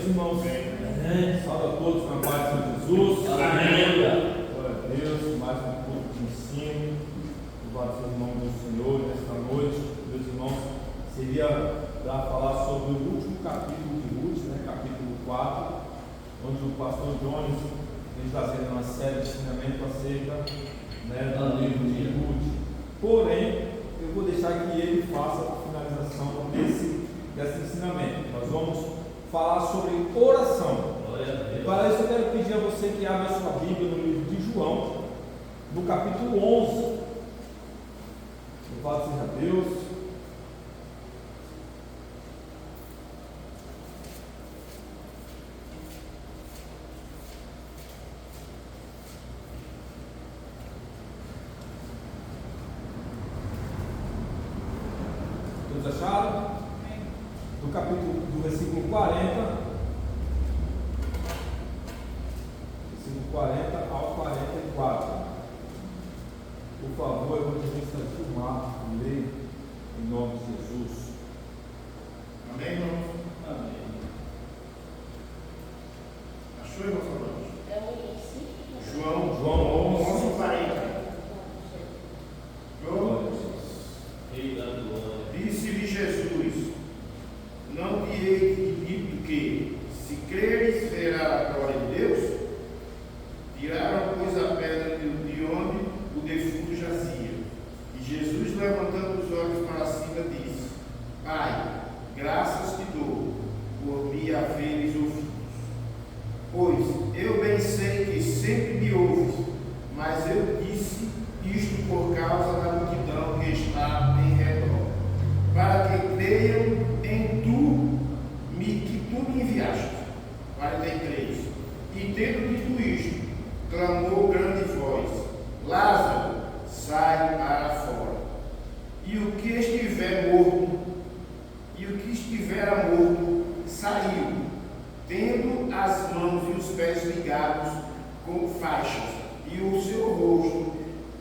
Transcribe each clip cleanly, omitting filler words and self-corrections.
meus irmãos. Salve a todos na paz de Jesus. Amém. Glória a Deus, mais um culto de ensino. Louvado seja o nome do Senhor nesta noite. Meus irmãos, seria para falar sobre o último capítulo de Ruth, capítulo 4, onde o pastor Jones vem trazendo uma série de ensinamento acerca do livro de Ruth. Porém, eu vou deixar que ele faça a finalização desse ensinamento. Nós vamos falar sobre oração. Para isso eu quero pedir a você que abra a sua Bíblia no livro de João, no capítulo 11. Louvado seja Deus. Todos acharam? Do versículo 40 ao 44. Por favor, evangelista Gilmar, leia em nome de Jesus. Amém, irmão? Amém. Achou, irmão Salvador? É o início. João 11, 40. Rei da glória. Disse-lhe Jesus: não te hei dito que, se creres, verá a glória de Deus? Tiraram, pois, a pedra de onde o defunto jazia. E Jesus, levantando os olhos para cima, disse: Pai, graças te dou por me haveres ouvido. Pois eu bem sei que sempre me ouves, mas eu disse isto por causa da multidão que está em redor, para que creiam em que tu me enviaste. 43. E tendo dito isto, clamou grande voz: Lázaro, sai para fora. E o que estivera morto saiu, tendo as mãos e os pés ligados com faixas, e o seu rosto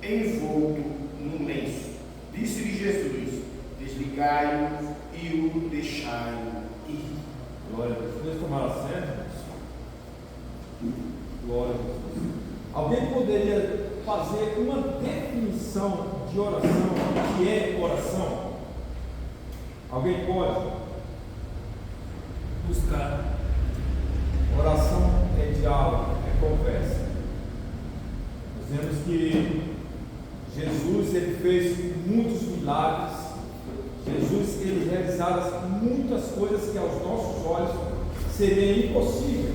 envolto num lenço. Disse-lhe Jesus: desligai-o e o deixai ir. Glória a Deus. Podemos tomar assento? Glória a Deus. Alguém poderia fazer uma definição de oração? O que é oração? Alguém pode? Buscar. Oração é diálogo, é conversa. Nós vemos que Jesus ele fez muitos milagres. Jesus ele realizava muitas coisas que aos nossos olhos seria impossível.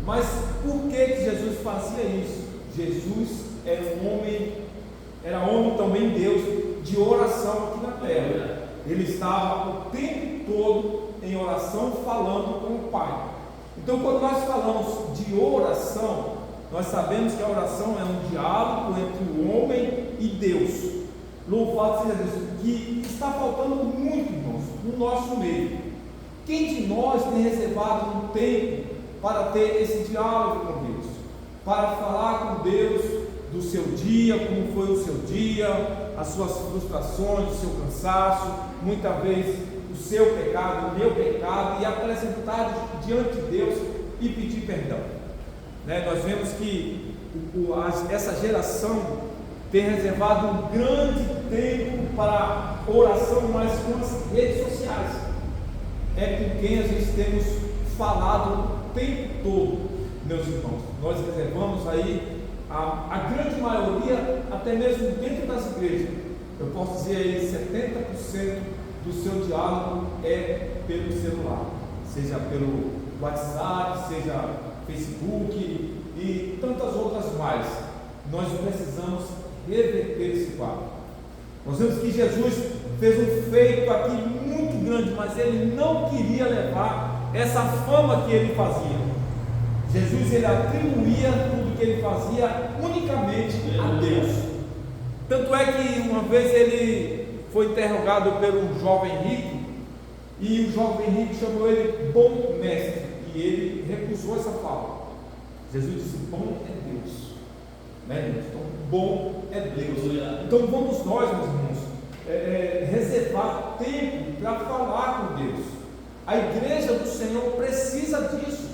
Mas por que Jesus fazia isso? Jesus era homem também Deus de oração aqui na terra. Ele estava o tempo todo em oração, falando com o Pai. Então, quando nós falamos de oração, nós sabemos que a oração é um diálogo entre o homem e Deus. Louvado seja Deus, que está faltando muito, irmãos, no nosso meio. Quem de nós tem reservado um tempo para ter esse diálogo com Deus? Para falar com Deus do seu dia, como foi o seu dia, as suas frustrações, o seu cansaço, muitas vezes o seu pecado, o meu pecado, e apresentar diante de Deus e pedir perdão. Nós vemos que essa geração tem reservado um grande tempo para oração, mas com as redes sociais. É com quem a gente temos falado o tempo todo, meus irmãos. Nós reservamos aí a grande maioria, até mesmo dentro das igrejas. Eu posso dizer aí 70% do seu diálogo é pelo celular, seja pelo WhatsApp, seja Facebook e tantas outras mais. Nós precisamos reverter esse quadro. Nós vemos que Jesus fez um feito aqui muito grande, mas ele não queria levar essa fama que ele fazia. Jesus ele atribuía tudo que ele fazia unicamente a Deus. Tanto é que uma vez ele foi interrogado pelo jovem rico, e o jovem rico chamou ele bom mestre, e ele recusou essa fala. Jesus disse: bom é Deus. Então, bom é Deus. Então vamos nós, meus irmãos, reservar tempo para falar com Deus. A igreja do Senhor precisa disso.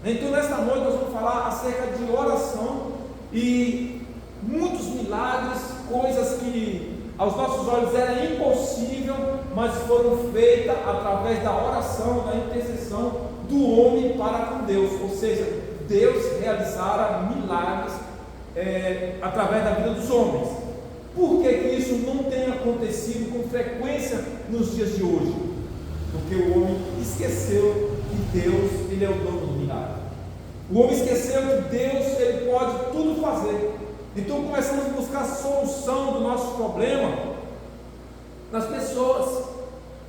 Então, nesta noite, nós vamos falar acerca de oração e muitos milagres, coisas que aos nossos olhos era impossível, mas foram feitas através da oração, da intercessão do homem para com Deus. Ou seja, Deus realizara milagres através da vida dos homens. Por que isso não tem acontecido com frequência nos dias de hoje? Porque o homem esqueceu que Deus, Ele é o dono do milagre. O homem esqueceu que Deus, Ele pode tudo fazer. Então começamos a buscar a solução do nosso problema nas pessoas.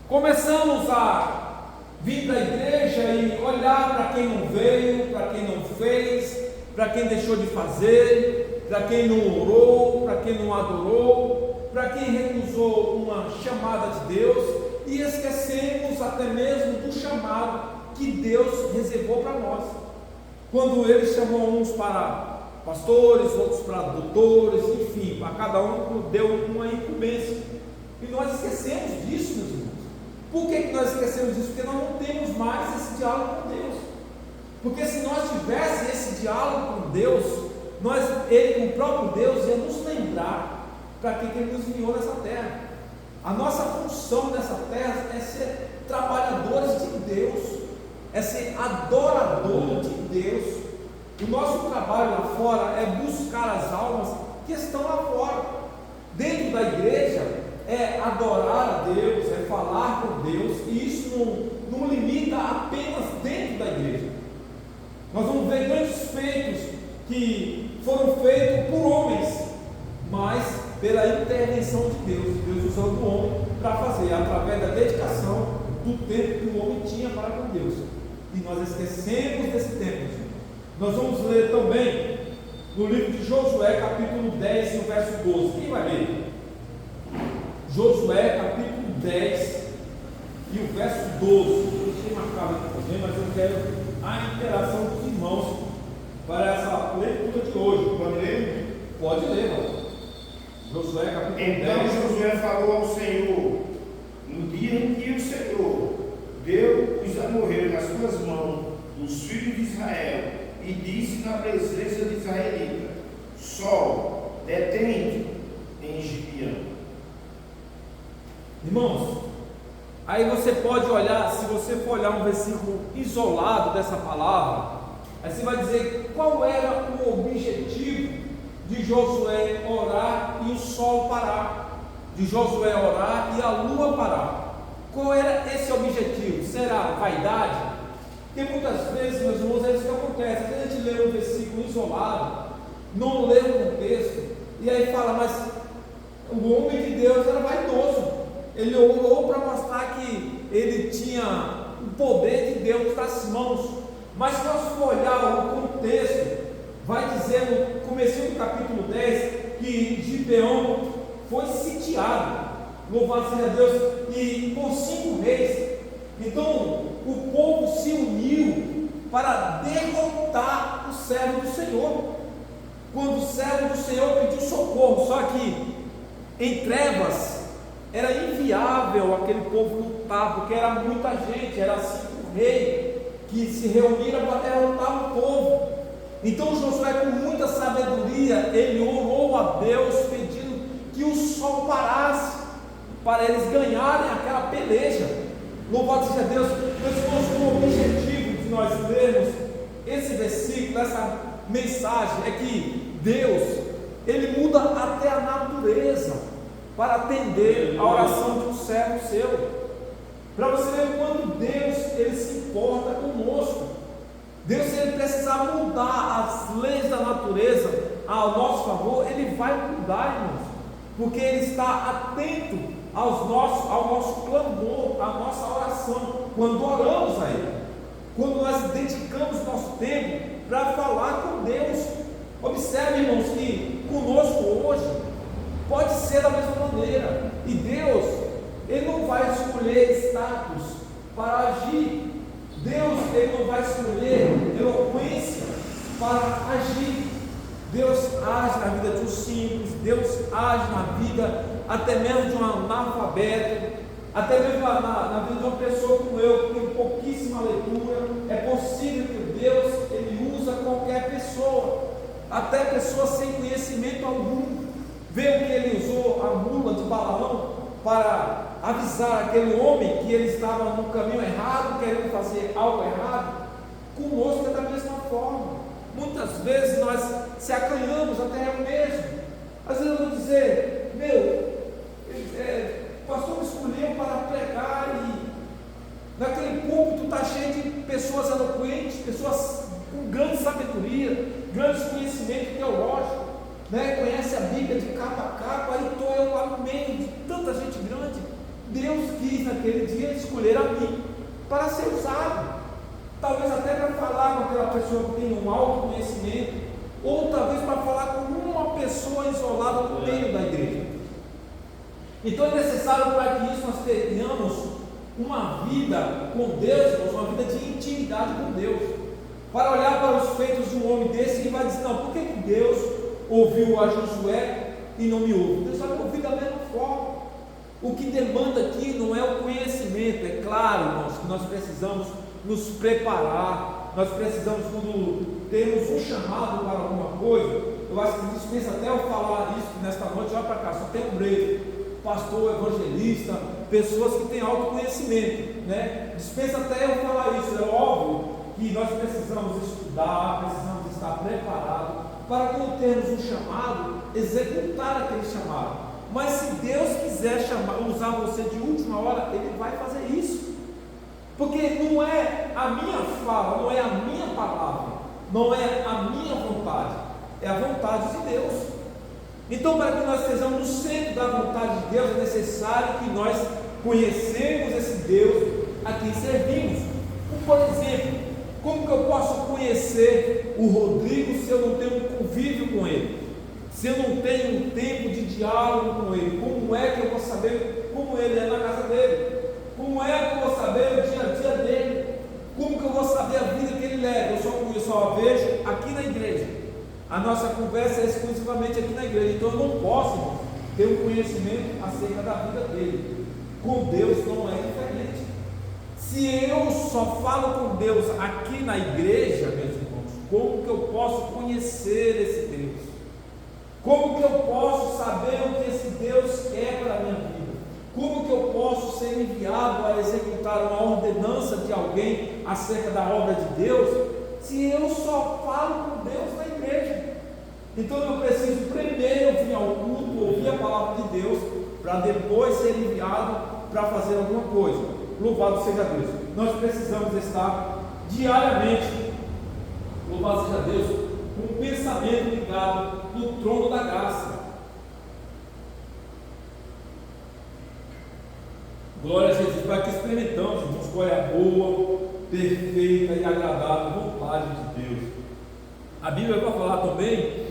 Começamos a vir para a igreja e olhar para quem não veio, para quem não fez, para quem deixou de fazer, para quem não orou, para quem não adorou, para quem recusou uma chamada de Deus, e esquecemos até mesmo do chamado que Deus reservou para nós. Quando Ele chamou uns para pastores, outros para doutores, enfim, para cada um deu uma incumbência, e nós esquecemos disso, meus irmãos. Por que nós esquecemos disso? Porque nós não temos mais esse diálogo com Deus. Porque se nós tivéssemos esse diálogo com Deus, o próprio Deus ia nos lembrar para que Ele nos enviou nessa terra. A nossa função nessa terra é ser trabalhadores de Deus, é ser adorador de Deus. O nosso trabalho lá fora é buscar as almas que estão lá fora. Dentro da igreja é adorar a Deus, é falar com Deus, e isso não limita apenas dentro da igreja. Nós vamos ver grandes feitos que foram feitos por homens, mas pela intervenção de Deus, Deus usando o homem para fazer, através da dedicação do tempo que o homem tinha para com Deus. E nós esquecemos desse tempo. Nós vamos ler também no livro de Josué, capítulo 10, no verso 12. Quem vai ler? Josué, capítulo 10 e o verso 12. Eu deixei marcado aqui também, mas eu quero a interação dos irmãos para essa leitura de hoje. Pode ler? Pode ler, irmão. Josué, capítulo 10. Então Josué falou ao Senhor: no dia em que o Senhor deu-os a morrer nas tuas mãos, os filhos de Israel, e disse na presença de Israelita: Sol, detente em Gibeão. Irmãos, aí você pode olhar, se você for olhar um versículo isolado dessa palavra, aí você vai dizer qual era o objetivo de Josué orar e o sol parar, de Josué orar e a lua parar. Qual era esse objetivo? Será vaidade? Porque muitas vezes, meus irmãos, é isso que acontece. Às vezes a gente lê um versículo isolado, não lê o contexto, e aí fala, mas o homem de Deus era vaidoso. Ele orou para mostrar que ele tinha o poder de Deus nas mãos. Mas se nós for olhar o contexto, vai dizer no começo do capítulo 10 que Gibeão foi sitiado, louvado seja Deus, e por 5 reis. Então o povo se uniu para derrotar o servo do Senhor. Quando o servo do Senhor pediu socorro, só que em trevas era inviável aquele povo lutar, porque era muita gente, era 5 reis que se reuniram para derrotar o povo. Então Josué, com muita sabedoria, ele orou a Deus pedindo que o sol parasse, para eles ganharem aquela peleja. Louvado seja Deus. Meus irmãos, o objetivo de nós lermos esse versículo, essa mensagem, é que Deus, Ele muda até a natureza para atender a oração de um servo seu. Para você ver quando Deus, Ele se importa conosco. Deus, se Ele precisar mudar as leis da natureza ao nosso favor, Ele vai mudar, irmãos, porque Ele está atento ao nosso clamor, à nossa oração, quando oramos a Ele, quando nós dedicamos nosso tempo para falar com Deus. Observe, irmãos, que conosco hoje pode ser da mesma maneira, e Deus, Ele não vai escolher status para agir. Deus, Ele não vai escolher eloquência para agir. Deus age na vida de um simples, Deus age na vida até mesmo de um analfabeto, Até mesmo na vida de uma pessoa como eu, que tem pouquíssima leitura, é possível que Deus ele usa qualquer pessoa, até pessoas sem conhecimento algum. Vê o que ele usou a mula de Balaão para avisar aquele homem que ele estava no caminho errado, querendo fazer algo errado. Conosco é da mesma forma. Muitas vezes nós se acanhamos, até eu mesmo. Às vezes eu vou dizer, o pastor me escolheu para pregar e naquele púlpito está cheio de pessoas eloquentes, pessoas com grande sabedoria, grandes conhecimentos teológicos, conhece a Bíblia de capa a capa, aí estou eu lá no meio de tanta gente grande. Deus quis naquele dia escolher a mim para ser usado, talvez até para falar com aquela pessoa que tem um alto conhecimento, ou talvez para falar com uma pessoa isolada no meio da igreja. Então é necessário para que isso nós tenhamos uma vida com Deus, irmãos, uma vida de intimidade com Deus, para olhar para os feitos de um homem desse e vai dizer, não, por que Deus ouviu a Josué e não me ouve? Deus vai ouvir da mesma forma. O que demanda aqui não é o conhecimento, é claro, irmãos, que nós precisamos nos preparar, nós precisamos, quando temos um chamado para alguma coisa, eu acho que dispensa até eu falar isso, que nesta noite, olha para cá, só tem um break, pastor, evangelista, pessoas que têm autoconhecimento, dispensa até eu falar isso. É óbvio que nós precisamos estudar, precisamos estar preparados para, quando termos um chamado, executar aquele chamado. Mas se Deus quiser usar você de última hora, Ele vai fazer isso, porque não é a minha fala, não é a minha palavra, não é a minha vontade, é a vontade de Deus. Então, para que nós estejamos no centro da vontade de Deus, é necessário que nós conhecemos esse Deus a quem servimos. Por exemplo, como que eu posso conhecer o Rodrigo se eu não tenho um convívio com ele? Se eu não tenho um tempo de diálogo com ele? Como é que eu vou saber como ele é na casa dele? Como é que eu vou saber o dia a dia dele? Como que eu vou saber a vida que ele leva? Eu só a vejo aqui na igreja. A nossa conversa é exclusivamente aqui na igreja. Então eu não posso ter um conhecimento acerca da vida dele. Com Deus não é diferente. Se eu só falo com Deus aqui na igreja, meus irmãos, como que eu posso conhecer esse Deus? Como que eu posso saber o que esse Deus quer para a minha vida? Como que eu posso ser enviado a executar uma ordenança de alguém acerca da obra de Deus, se eu só falo com Deus na igreja? Então eu preciso primeiro vir ao culto, ouvir a palavra de Deus, para depois ser enviado para fazer alguma coisa. Louvado seja Deus. Nós precisamos estar diariamente, louvado seja Deus, com um pensamento ligado no trono da graça. Glória a Jesus, para que experimentamos, irmãos, qual é a boa, perfeita e agradável vontade de Deus. A Bíblia vai falar também,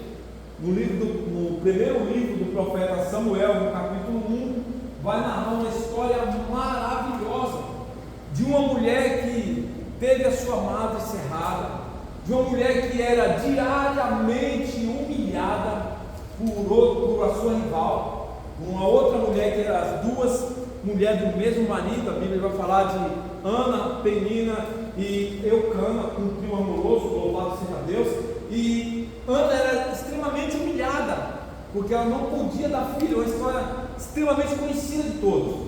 no primeiro livro do profeta Samuel, no capítulo 1, vai narrar uma história maravilhosa de uma mulher que teve a sua madre cerrada, de uma mulher que era diariamente humilhada por a sua rival, uma outra mulher que era as duas mulheres do mesmo marido. A Bíblia vai falar de Ana, Penina e Eucana, um primo amoroso, louvado seja Deus. E Ana era extremamente humilhada, porque ela não podia dar filho, uma história extremamente conhecida de todos.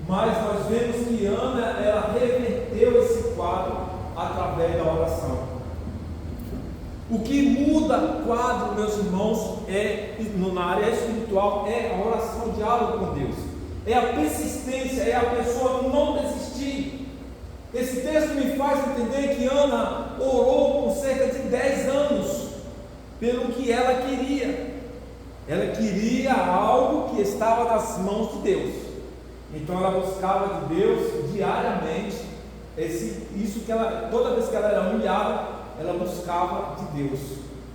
Mas nós vemos que Ana, ela reverteu esse quadro através da oração. O que muda quadro, meus irmãos, na área espiritual, é a oração, o diálogo com Deus, é a persistência, é a pessoa não desistir. Esse texto me faz entender que Ana orou por cerca de 10 anos pelo que ela queria. Ela queria algo que estava nas mãos de Deus. Então ela buscava de Deus diariamente isso que ela, toda vez que ela era humilhada, ela buscava de Deus.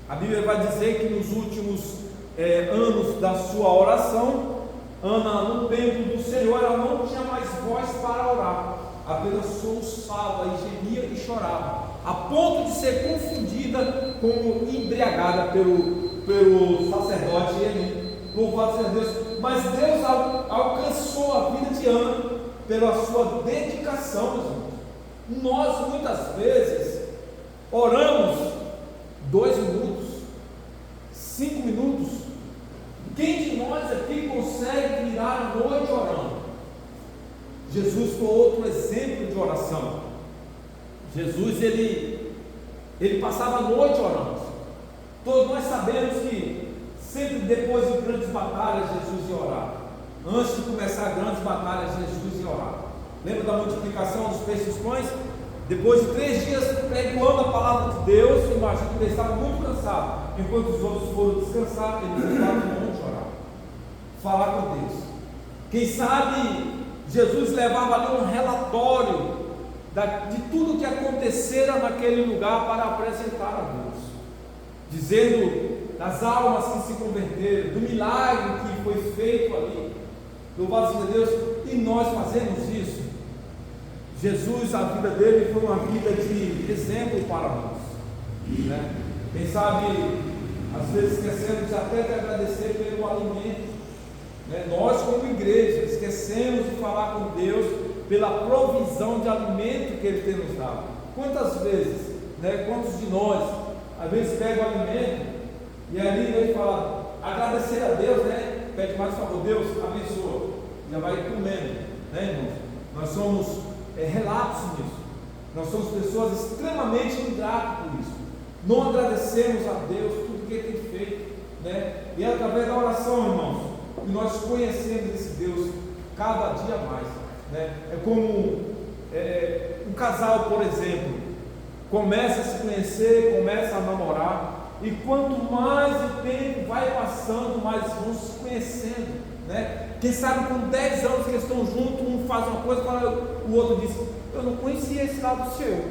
A Bíblia vai dizer que nos últimos anos da sua oração, Ana, no templo do Senhor, ela não tinha mais voz para orar, apenas soluçava e gemia e chorava, a ponto de ser confundida como embriagada pelo sacerdote Eli. Louvado seja Deus. Mas Deus alcançou a vida de Ana pela sua dedicação, meus irmãos. Nós muitas vezes oramos 2 minutos, 5 minutos. Quem de nós aqui consegue virar a noite orando? Jesus foi outro exemplo de oração. Jesus, ele passava a noite orando. Todos nós sabemos que sempre depois de grandes batalhas Jesus ia orar. Antes de começar grandes batalhas, Jesus ia orar. Lembra da multiplicação dos peixes e pães? Depois de 3 dias pregando a palavra de Deus, imagino que ele estava muito cansado. Enquanto os outros foram descansar, ele foi lá no monte orar, falar com Deus. Quem sabe Jesus levava ali um relatório de tudo que acontecera naquele lugar para apresentar a Deus, dizendo das almas que se converteram, do milagre que foi feito ali. Louvado seja Deus. E nós fazemos isso. Jesus, a vida dele foi uma vida de exemplo para nós, né? Quem sabe, às vezes esquecemos até de agradecer pelo alimento, né? Nós como igreja esquecemos de falar com Deus pela provisão de alimento que Ele tem nos dado. Quantas vezes, né? Quantos de nós às vezes pega o alimento e ali ele fala, agradecer a Deus, né? Pede mais favor, Deus abençoa, já vai comendo, né, irmãos? Nós somos relatos nisso. Nós somos pessoas extremamente ingratas por isso. Não agradecemos a Deus tudo que Ele tem feito, né? E é através da oração, irmãos, que nós conhecemos esse Deus cada dia mais, né? É como um casal, por exemplo, começa a se conhecer, começa a namorar, e quanto mais o tempo vai passando, mais vão se conhecendo, né? Quem sabe com 10 anos que eles estão juntos, um faz uma coisa, o outro diz, eu não conhecia esse lado seu,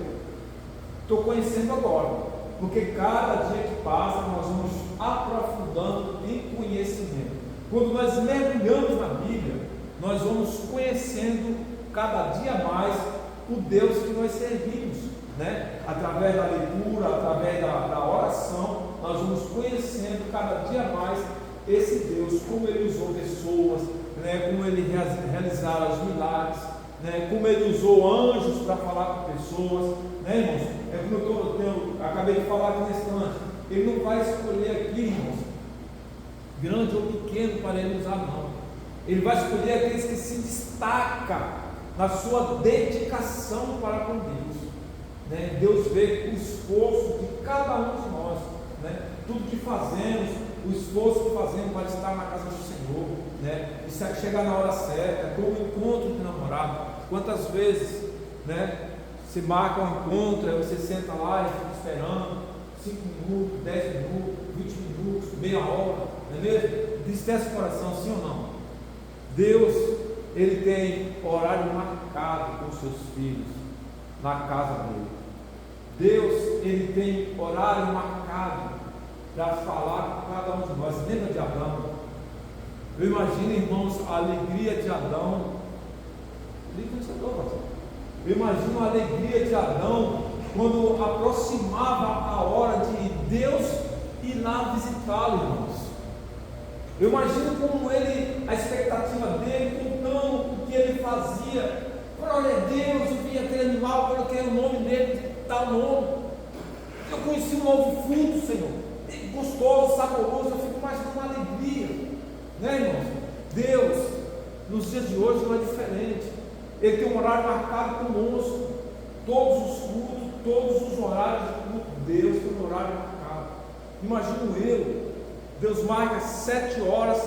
estou conhecendo agora. Porque cada dia que passa nós vamos aprofundando em conhecimento. Quando nós mergulhamos na Bíblia, nós vamos conhecendo cada dia mais o Deus que nós servimos, né? Através da leitura, através da oração, nós vamos conhecendo cada dia mais esse Deus, como Ele usou pessoas, né? Como Ele realizava os milagres, né? Como Ele usou anjos para falar com pessoas, né, irmãos? É como eu acabei de falar aqui nesse instante. Ele não vai escolher aqui, irmãos, grande ou pequeno para Ele usar, não. Ele vai escolher aqueles que se destacam na sua dedicação para com Deus, né? Deus vê o esforço de cada um de nós, né? Tudo que fazemos, o esforço que fazemos para estar na casa do Senhor, né? E chegar na hora certa, como o encontro de namorado. Quantas vezes, né? Se marca um encontro, aí você senta lá e fica esperando 5 minutos, 10 minutos, 20 minutos, meia hora, não é mesmo? Entristece o coração, sim ou não? Deus, Ele tem horário marcado com os seus filhos na casa dele. Deus, Ele tem horário marcado para falar com cada um de nós. Lembra de Adão? Eu imagino, irmãos, a alegria de Adão. Eu imagino a alegria de Adão quando aproximava a hora de Deus ir lá visitá-lo, irmãos. Eu imagino como ele, a expectativa dele, contando o que ele fazia. Olha, Deus, eu vi aquele animal, coloquei o nome dele, tal nome. Eu conheci um novo fruto, Senhor. Gostoso, saboroso, eu fico mais com alegria, né, irmãos? Deus, nos dias de hoje não é diferente. Ele tem um horário marcado conosco. Todos os cultos, todos os horários de culto, Deus tem um horário marcado. Imagino eu, Deus marca 7 horas,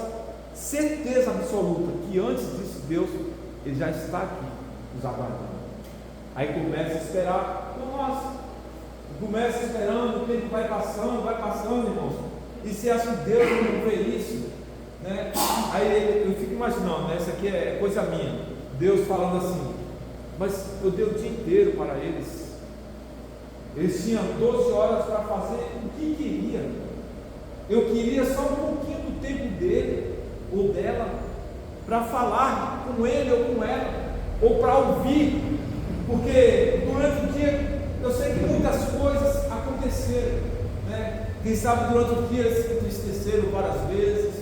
certeza absoluta que antes disso Deus, Ele já está aqui, nos aguardando. Aí começa a esperar por nós. Começa esperando, o tempo vai passando, irmãos. E você acha que Deus não vê isso, né? Aí eu fico imaginando, né? Isso aqui é coisa minha. Deus falando assim, mas eu dei o dia inteiro para eles. Eles tinham 12 horas para fazer o que queria. Eu queria só um pouquinho do tempo dele ou dela para falar com ele ou com ela, ou para ouvir, porque durante o dia eu sei que muitas coisas aconteceram, né? Quem sabe durante o dia eles se entristeceram várias vezes.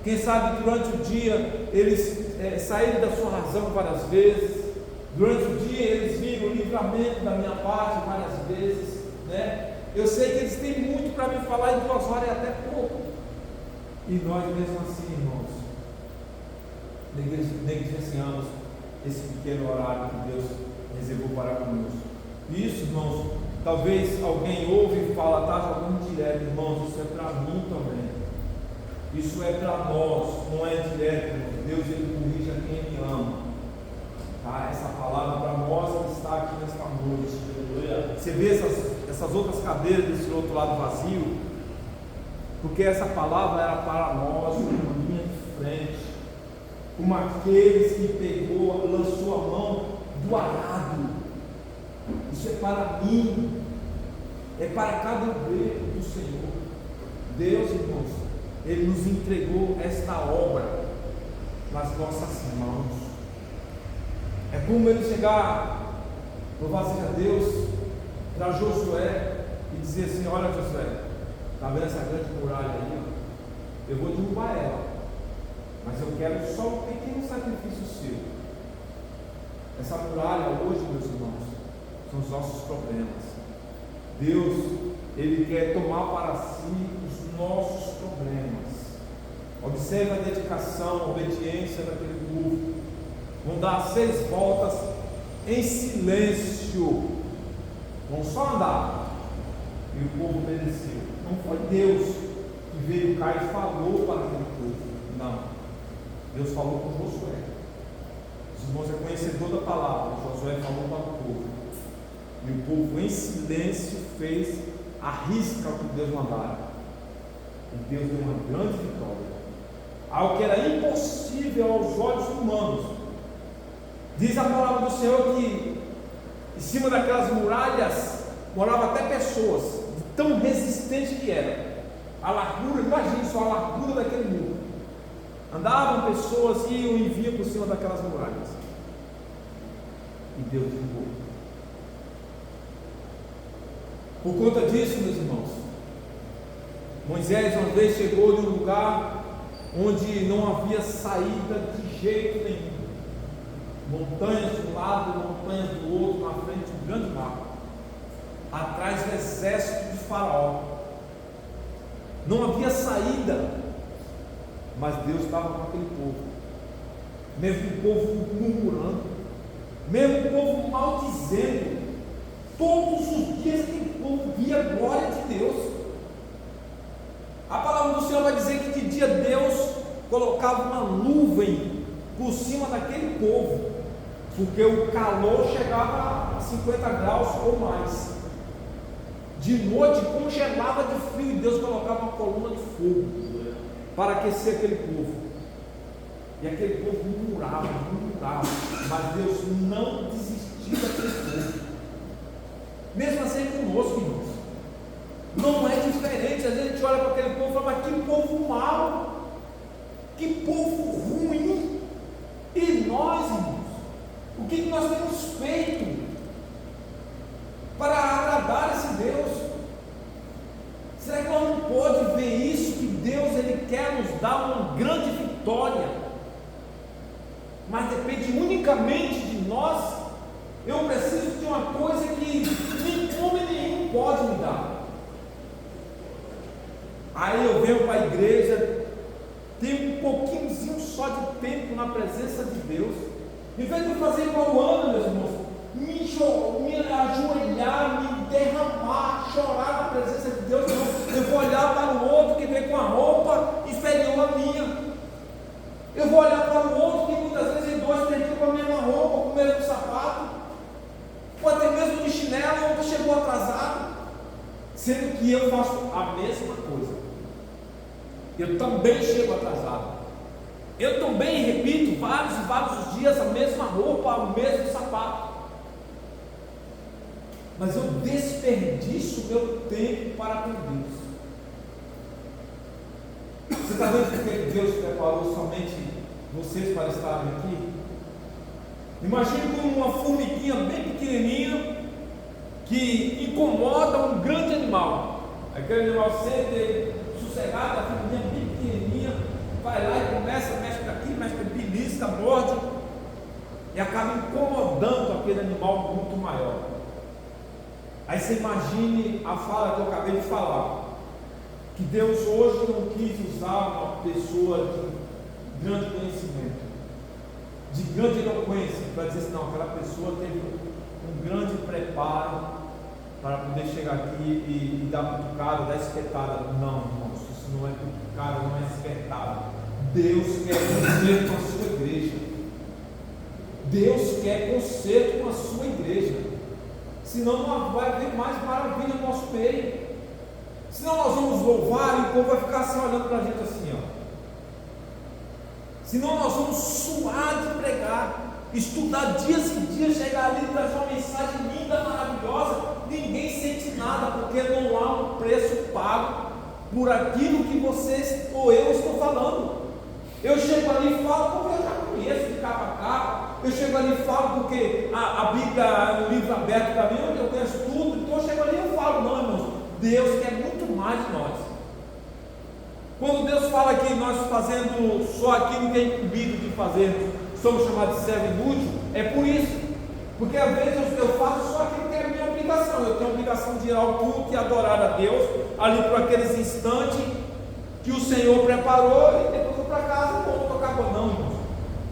Quem sabe durante o dia eles saíram da sua razão várias vezes. Durante o dia eles viram o livramento da minha parte várias vezes, né? Eu sei que eles têm muito para me falar, e 2 horas é até pouco. E nós mesmo assim, irmãos, negligenciamos esse pequeno horário que Deus reservou para conosco. Isso, irmãos, talvez alguém ouve e fala, está jogando direto, irmãos, isso é para mim também. Isso é para nós, não é direto, irmãos. Deus, ele corrige a quem me ama. Tá? Essa palavra para nós que está aqui nesta noite. Você vê essas outras cadeiras desse outro lado vazio, porque essa palavra era para nós, uma linha de frente, como aqueles que lançou a mão do arado. Isso é para mim, é para cada obreiro do Senhor. Deus, irmãos, ele nos entregou esta obra nas nossas mãos. É como ele chegar, louvar seja Deus, para Josué e dizer assim: olha, Josué, está vendo essa grande muralha aí? Ó? Eu vou derrubar ela, mas eu quero só um pequeno sacrifício seu. Essa muralha hoje, meus irmãos, são os nossos problemas. Deus, ele quer tomar para si os nossos problemas. Observe a dedicação, a obediência daquele povo. Vão dar 6 voltas em silêncio. Vão só andar. E o povo obedeceu. Não foi Deus que veio cá e falou para aquele povo. Não. Deus falou com Josué. Os irmãos é conhecedor da palavra. Josué falou para o povo. E o povo em silêncio fez a risca o que Deus mandara. E Deus deu uma grande vitória. Algo que era impossível aos olhos humanos. Diz a palavra do Senhor que em cima daquelas muralhas moravam até pessoas, de tão resistente que era. A largura, imagine só a largura daquele muro. Andavam pessoas que iam e vinham por cima daquelas muralhas. E Deus derrubou. Por conta disso, meus irmãos, Moisés uma vez chegou em um lugar onde não havia saída de jeito nenhum. Montanhas de um lado, montanhas do outro, na frente um grande mar, atrás do exército de Faraó. Não havia saída, mas Deus estava com aquele povo, mesmo o povo murmurando, mesmo o povo maldizendo. Todos os dias aquele povo via a glória de Deus. A palavra do Senhor vai dizer que de dia Deus colocava uma nuvem por cima daquele povo, porque o calor chegava a 50 graus ou mais. De noite congelava de frio e Deus colocava uma coluna de fogo para aquecer aquele povo. E aquele povo murmurava, mas Deus não desistiu daquele povo. Mesmo assim conosco, irmãos, não é diferente. Às vezes a gente olha para aquele povo e fala: mas que povo mau, que povo ruim. E nós, irmãos, o que nós temos feito para agradar esse Deus? Será que nós não podemos ver isso? Que Deus, ele quer nos dar uma grande vitória, mas depende unicamente de nós. Eu preciso de uma coisa que nem homem nenhum pode me dar. Aí eu venho para a igreja, tenho um pouquinho só de tempo na presença de Deus. Em vez de fazer igual Ana, meus irmãos, me ajoelhar, me derramar, chorar na presença de Deus, não. Eu vou olhar para o outro que vem com a roupa inferior à minha. Eu vou olhar para o outro que muitas vezes em 2, 3 dias com a mesma roupa, com o mesmo sapato, ou até mesmo de chinelo, ou que chegou atrasado, sendo que eu faço a mesma coisa. Eu também chego atrasado. Eu também repito vários e vários dias a mesma roupa, o mesmo sapato. Mas eu desperdiço o meu tempo para com Deus. Você está vendo porque Deus preparou somente vocês para estarem aqui? Imagine como uma formiguinha bem pequenininha que incomoda um grande animal. Aquele animal sente sossegado, a formiguinha bem pequenininha, vai lá e começa, mexe para aqui, mexe para ali, belisca, pisca, morde e acaba incomodando aquele animal muito maior. Aí você imagine a fala que eu acabei de falar, que Deus hoje não quis usar uma pessoa de grande conhecimento, de grande eloquência, para dizer assim, não, aquela pessoa teve um grande preparo para poder chegar aqui e dar cutucada, dar espetada. Não, irmãos, isso não é cutucada, não é espetada. Deus quer conserto com a sua igreja. Deus quer conserto com a sua igreja. Senão não vai haver mais maravilha no nosso meio. Senão nós vamos louvar e o povo vai ficar assim olhando para a gente assim, ó. Senão nós vamos suar de pregar, estudar dias e dias, chegar ali e trazer uma mensagem linda, maravilhosa. Ninguém sente nada, porque não há um preço pago por aquilo que vocês ou eu estou falando. Eu chego ali e falo porque eu já conheço de capa a capa. Eu chego ali e falo porque a Bíblia é um livro aberto para mim, eu conheço tudo. Então eu chego ali e falo, não, irmãos, Deus quer muito mais de nós. Quando Deus fala que nós fazendo só aquilo que é incumbido de fazer, somos chamados de servo inútil, é por isso. Porque às vezes eu faço só aquilo que é a minha obrigação. Eu tenho a obrigação de ir ao culto e adorar a Deus, ali por aqueles instantes que o Senhor preparou, e depois eu vou para casa e vou tocar bom. Não, irmãos.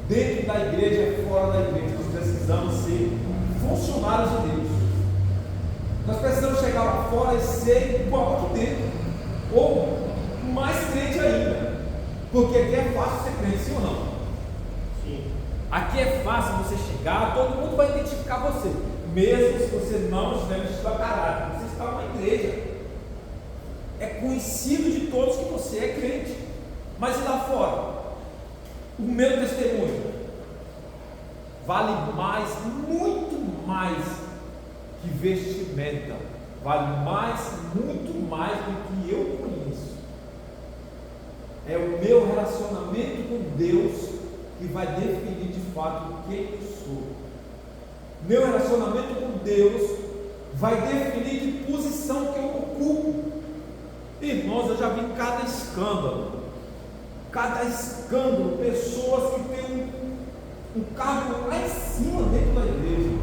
Dentro da igreja e fora da igreja, nós precisamos ser funcionários de Deus. Nós precisamos chegar lá fora e ser igual aqui dentro, ou mais crente ainda, porque aqui é fácil ser crente, sim ou não? Sim. Aqui é fácil você chegar, todo mundo vai identificar você, mesmo se você não estiver vestido a caráter. Você está numa igreja, é conhecido de todos que você é crente. Mas e lá fora? O meu testemunho vale mais, muito mais que vestimenta, vale mais, muito mais do que eu conheço. É o meu relacionamento com Deus que vai definir de fato quem eu sou. Meu relacionamento com Deus vai definir que posição que eu ocupo. Irmãos, eu já vi cada escândalo, pessoas que têm um cargo lá em cima dentro da igreja,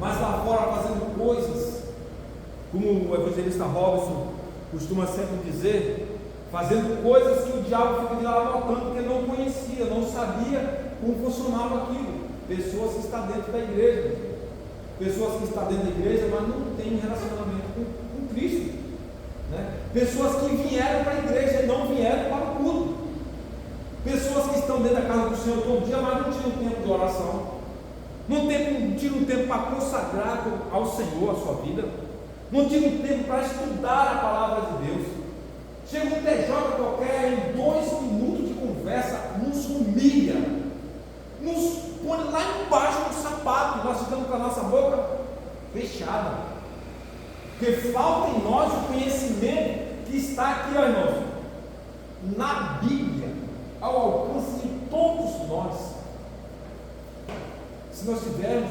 mas lá fora fazendo coisas, como o evangelista Robson costuma sempre dizer, fazendo coisas que o diabo fica de lá notando, porque não conhecia, não sabia como funcionava aquilo. Pessoas que estão dentro da igreja, pessoas que estão dentro da igreja, mas não têm relacionamento com Cristo, né? Pessoas que vieram para a igreja e não vieram para o culto, pessoas que estão dentro da casa do Senhor todo dia, mas não tiram tempo de oração, não tiram tempo para consagrar ao Senhor a sua vida, não tiram tempo para estudar a palavra de Deus. Chega um TJ qualquer, em 2 minutos de conversa, nos humilha, nos põe lá embaixo do sapato, e nós ficamos com a nossa boca fechada, porque falta em nós o conhecimento que está aqui, ó, irmãos, na Bíblia, ao alcance de todos nós. Se nós tivermos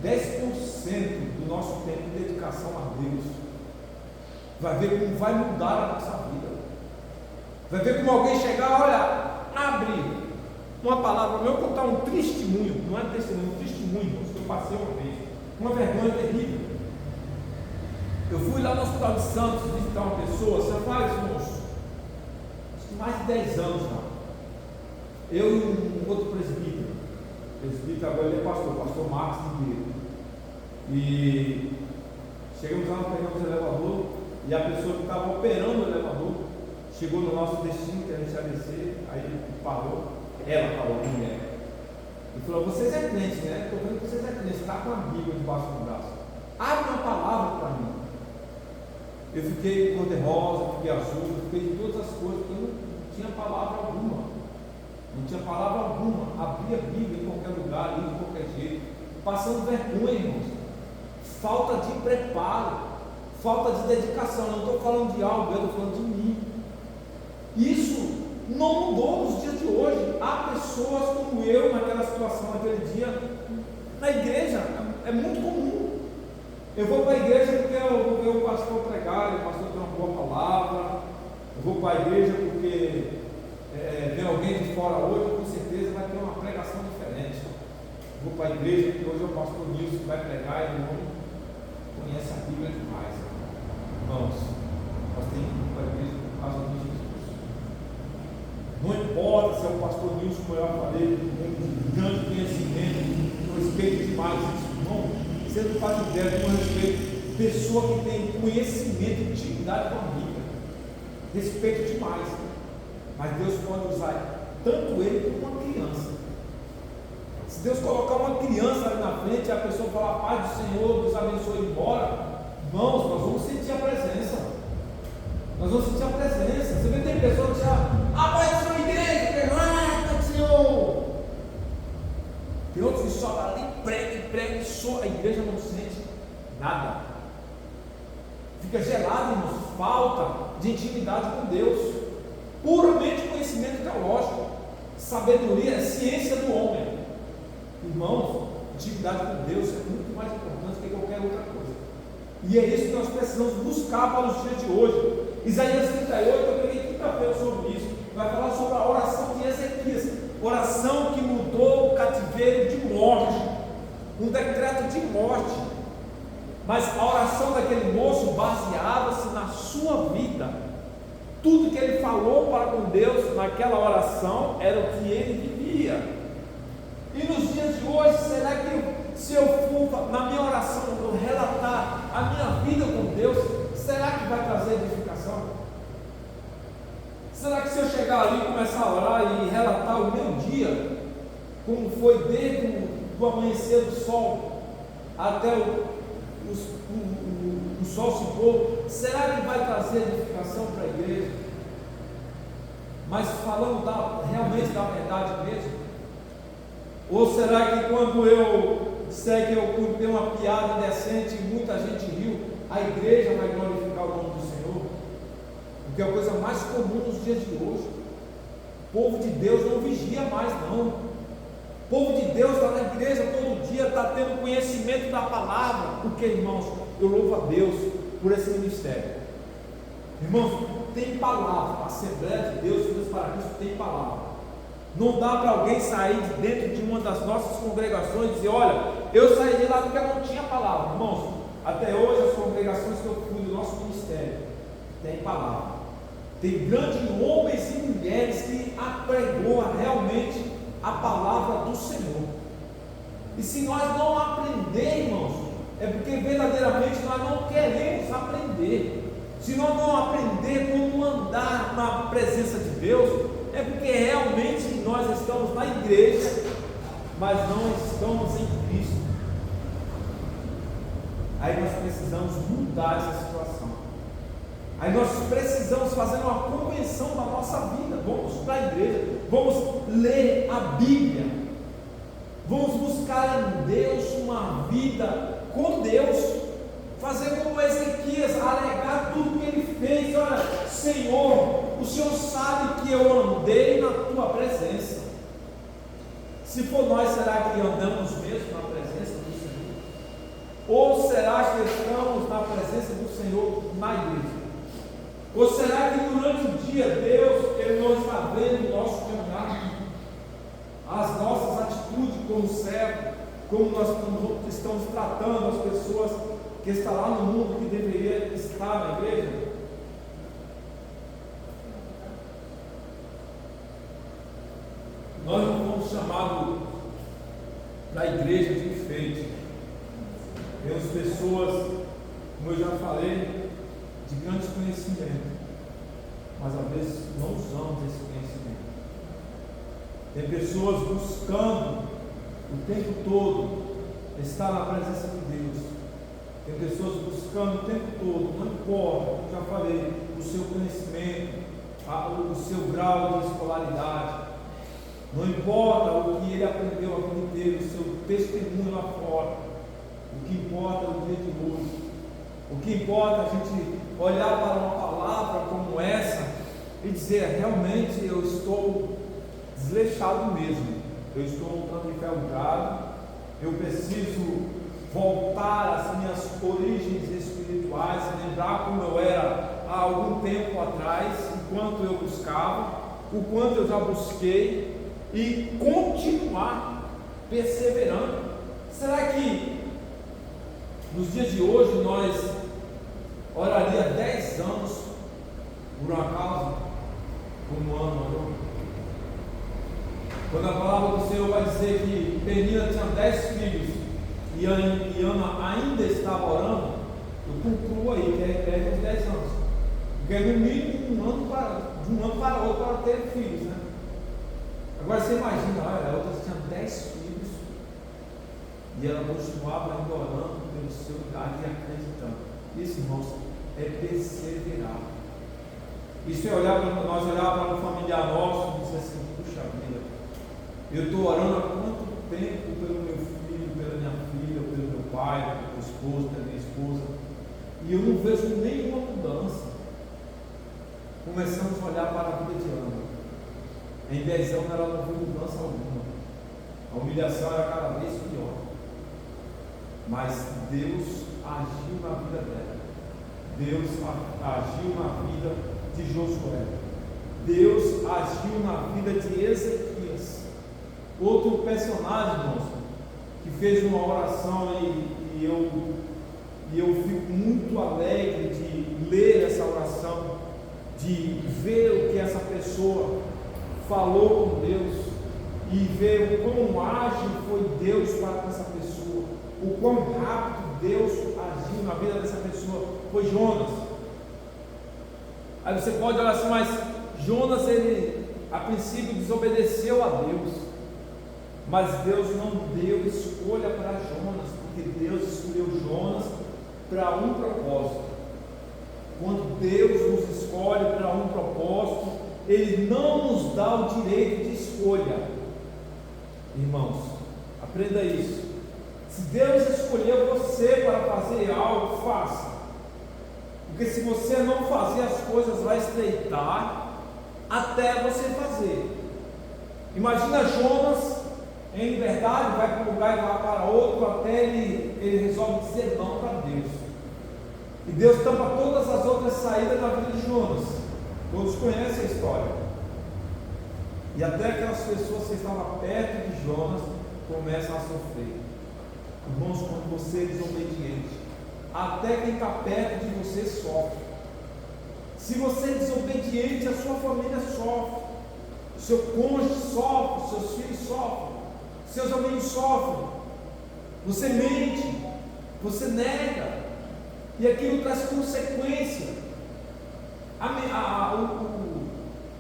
10% do nosso tempo de dedicação a Deus, vai ver como vai mudar a nossa vida. Vai ver como alguém chegar, olha, abre uma palavra, eu vou contar um testemunho, não é testemunho, um testemunho que eu passei uma vez, uma vergonha terrível. Eu fui lá no Hospital de Santos visitar uma pessoa, você faz, moço, acho que mais de 10 anos lá. Eu e um outro presbítero agora ele é pastor Marcos Ribeiro. E chegamos lá, pegamos o elevador, e a pessoa que estava operando o elevador chegou no nosso destino, que a gente ia descer, aí ele parou, ela falou, mulher, e falou, vocês é crente, né? Estou vendo que vocês é crente, está com a Bíblia debaixo do braço, abre uma palavra para mim. Eu fiquei cor-de-rosa, fiquei azul, fiquei de todas as coisas, porque eu não tinha palavra alguma, abria a Bíblia em qualquer lugar, ali de qualquer jeito, passando vergonha, irmãos, falta de preparo, falta de dedicação. Não estou falando de algo, eu estou falando de mim. Isso não mudou nos dias de hoje. Há pessoas como eu naquela situação, naquele dia, na igreja, é muito comum. Eu vou para a igreja porque eu vou ver o pastor pregar, o pastor tem uma boa palavra. Eu vou para a igreja porque vem alguém de fora hoje, com certeza vai ter uma pregação diferente. Vou para a igreja, porque hoje é o pastor Nilson que vai pregar e o homem conhece a Bíblia demais. Irmãos, nós temos que ir para a igreja por causa de Jesus. Não importa se é o pastor Nilson, como eu já falei, um grande conhecimento, eu respeito demais isso, irmão. Você não faz ideia de um respeito. Pessoa que tem conhecimento e intimidade com a Bíblia, respeito demais. Mas Deus pode usar tanto ele como uma criança. Se Deus colocar uma criança ali na frente e a pessoa falar: Pai do Senhor, Deus abençoe ele embora, irmãos, nós vamos sentir a presença. Nós vamos sentir a presença. Você vê, tem pessoas que já, Pai do Senhor, igreja, Pai do Senhor. Tem outros que só ali, prega, só a igreja não sente nada. Fica gelado, irmãos, falta de intimidade com Deus, puramente conhecimento teológico, sabedoria, ciência do homem. Irmãos, intimidade com Deus é muito mais importante que qualquer outra coisa, e é isso que nós precisamos buscar para os dias de hoje. Isaías 38, eu peguei quinta-feira sobre isso, vai falar sobre a oração de Ezequias, oração que mudou o cativeiro de morte, um decreto de morte. Mas a oração daquele moço baseava-se na sua vida. Tudo que ele falou para com Deus naquela oração era o que ele vivia. E nos dias de hoje, será que se eu for na minha oração, eu relatar a minha vida com Deus, será que vai trazer edificação? Será que se eu chegar ali e começar a orar e relatar o meu dia, como foi desde o amanhecer do sol até o sol se pôr, será que vai trazer edificação para a igreja? Mas falando realmente da verdade mesmo? Ou será que quando eu disser que eu contei uma piada decente e muita gente riu, a igreja vai glorificar o nome do Senhor? Porque é a coisa mais comum nos dias de hoje. O povo de Deus não vigia mais, não. O povo de Deus está na igreja todo dia, está tendo conhecimento da palavra. Porque, irmãos, eu louvo a Deus por esse ministério. Irmãos, tem palavra. A Assembleia de Deus, Filhos para Cristo, tem palavra. Não dá para alguém sair de dentro de uma das nossas congregações e dizer: olha, eu saí de lá porque não tinha palavra. Irmãos, até hoje as congregações que eu fui do nosso ministério tem palavra. Tem grandes homens e mulheres que apregou realmente a palavra do Senhor. E se nós não aprender, irmãos, é porque verdadeiramente nós não queremos aprender. Se nós não aprender como andar na presença de Deus, é porque realmente nós estamos na igreja, mas não estamos em Cristo. Aí nós precisamos mudar essa situação. Aí nós precisamos fazer uma convenção da nossa vida. Vamos para a igreja, vamos ler a Bíblia, vamos buscar em Deus uma vida com Deus, fazer como Ezequias, alegar tudo que ele fez. Olha, Senhor, o Senhor sabe que eu andei na tua presença. Se for nós, será que andamos mesmo na presença do Senhor? Ou será que estamos na presença do Senhor na igreja? Ou será que durante o dia Deus, Ele não está vendo o nosso caminhar, as nossas atitudes como servo, como nós estamos tratando as pessoas que estão lá no mundo que deveria estar na igreja? Nós não fomos chamados da igreja de enfeite. Temos pessoas, como eu já falei, de grande conhecimento, mas às vezes não usamos esse conhecimento. Tem pessoas buscando o tempo todo estar na presença de Deus. Tem pessoas buscando o tempo todo, não importa, como já falei, o seu conhecimento, o seu grau de escolaridade, não importa o que ele aprendeu a vida inteira, o seu testemunho lá fora. O que importa é o dia de hoje. O que importa é a gente olhar para uma palavra como essa e dizer: realmente eu estou desleixado mesmo, eu estou um tanto enferrujado, eu preciso voltar às minhas origens espirituais, lembrar como eu era há algum tempo atrás, enquanto eu buscava, o quanto eu já busquei e continuar perseverando. Será que nos dias de hoje nós oraria 10 anos por uma causa, como um ano orou? Quando a palavra do Senhor vai dizer que Penina tinha 10 filhos e Ana ainda estava orando, eu concluo aí que é de 10 anos, porque no mínimo de um ano para outro ela teve filhos, né? Agora você imagina, olha, a outra tinha 10 filhos e ela continuava ainda orando pelo seu lugar e acreditando. Isso, irmãos, é perseverar. Isso é nós olhar para um familiar nosso e dizer assim: puxa vida, eu estou orando há quanto tempo pelo meu filho, pela minha filha, pelo meu pai, pelo meu esposo, pela minha esposa, e eu não vejo nenhuma mudança. Começamos a olhar para a vida de Ana. Em 10 anos ela não viu mudança alguma. A humilhação era cada vez pior. Mas Deus agiu na vida dela. Deus agiu na vida de Josué. Deus agiu na vida de Ezequias. Outro personagem, irmãos, que fez uma oração e eu fico muito alegre de ler essa oração, de ver o que essa pessoa falou com Deus e ver o quão ágil foi Deus para essa pessoa, o quão rápido Deus agiu na vida dessa pessoa. Foi Jonas. Aí você pode olhar assim, mas Jonas, ele a princípio desobedeceu a Deus, mas Deus não deu escolha para Jonas, porque Deus escolheu Jonas para um propósito. Quando Deus nos escolhe para um propósito, Ele não nos dá o direito de escolha. Irmãos, aprenda isso. Se Deus escolheu você para fazer algo, faça. Porque se você não fazer, as coisas vão estreitar até você fazer. Imagina Jonas em liberdade, vai para um lugar e vai para outro, até ele resolve dizer não para Deus. E Deus tampa todas as outras saídas da vida de Jonas. Todos conhecem a história. E até aquelas pessoas que estavam perto de Jonas começam a sofrer. Irmãos, quando você é desobediente, até quem está perto de você sofre. Se você é desobediente, a sua família sofre, o seu cônjuge sofre, os seus filhos sofrem, seus amigos sofrem. Você mente, você nega, e aquilo traz consequência.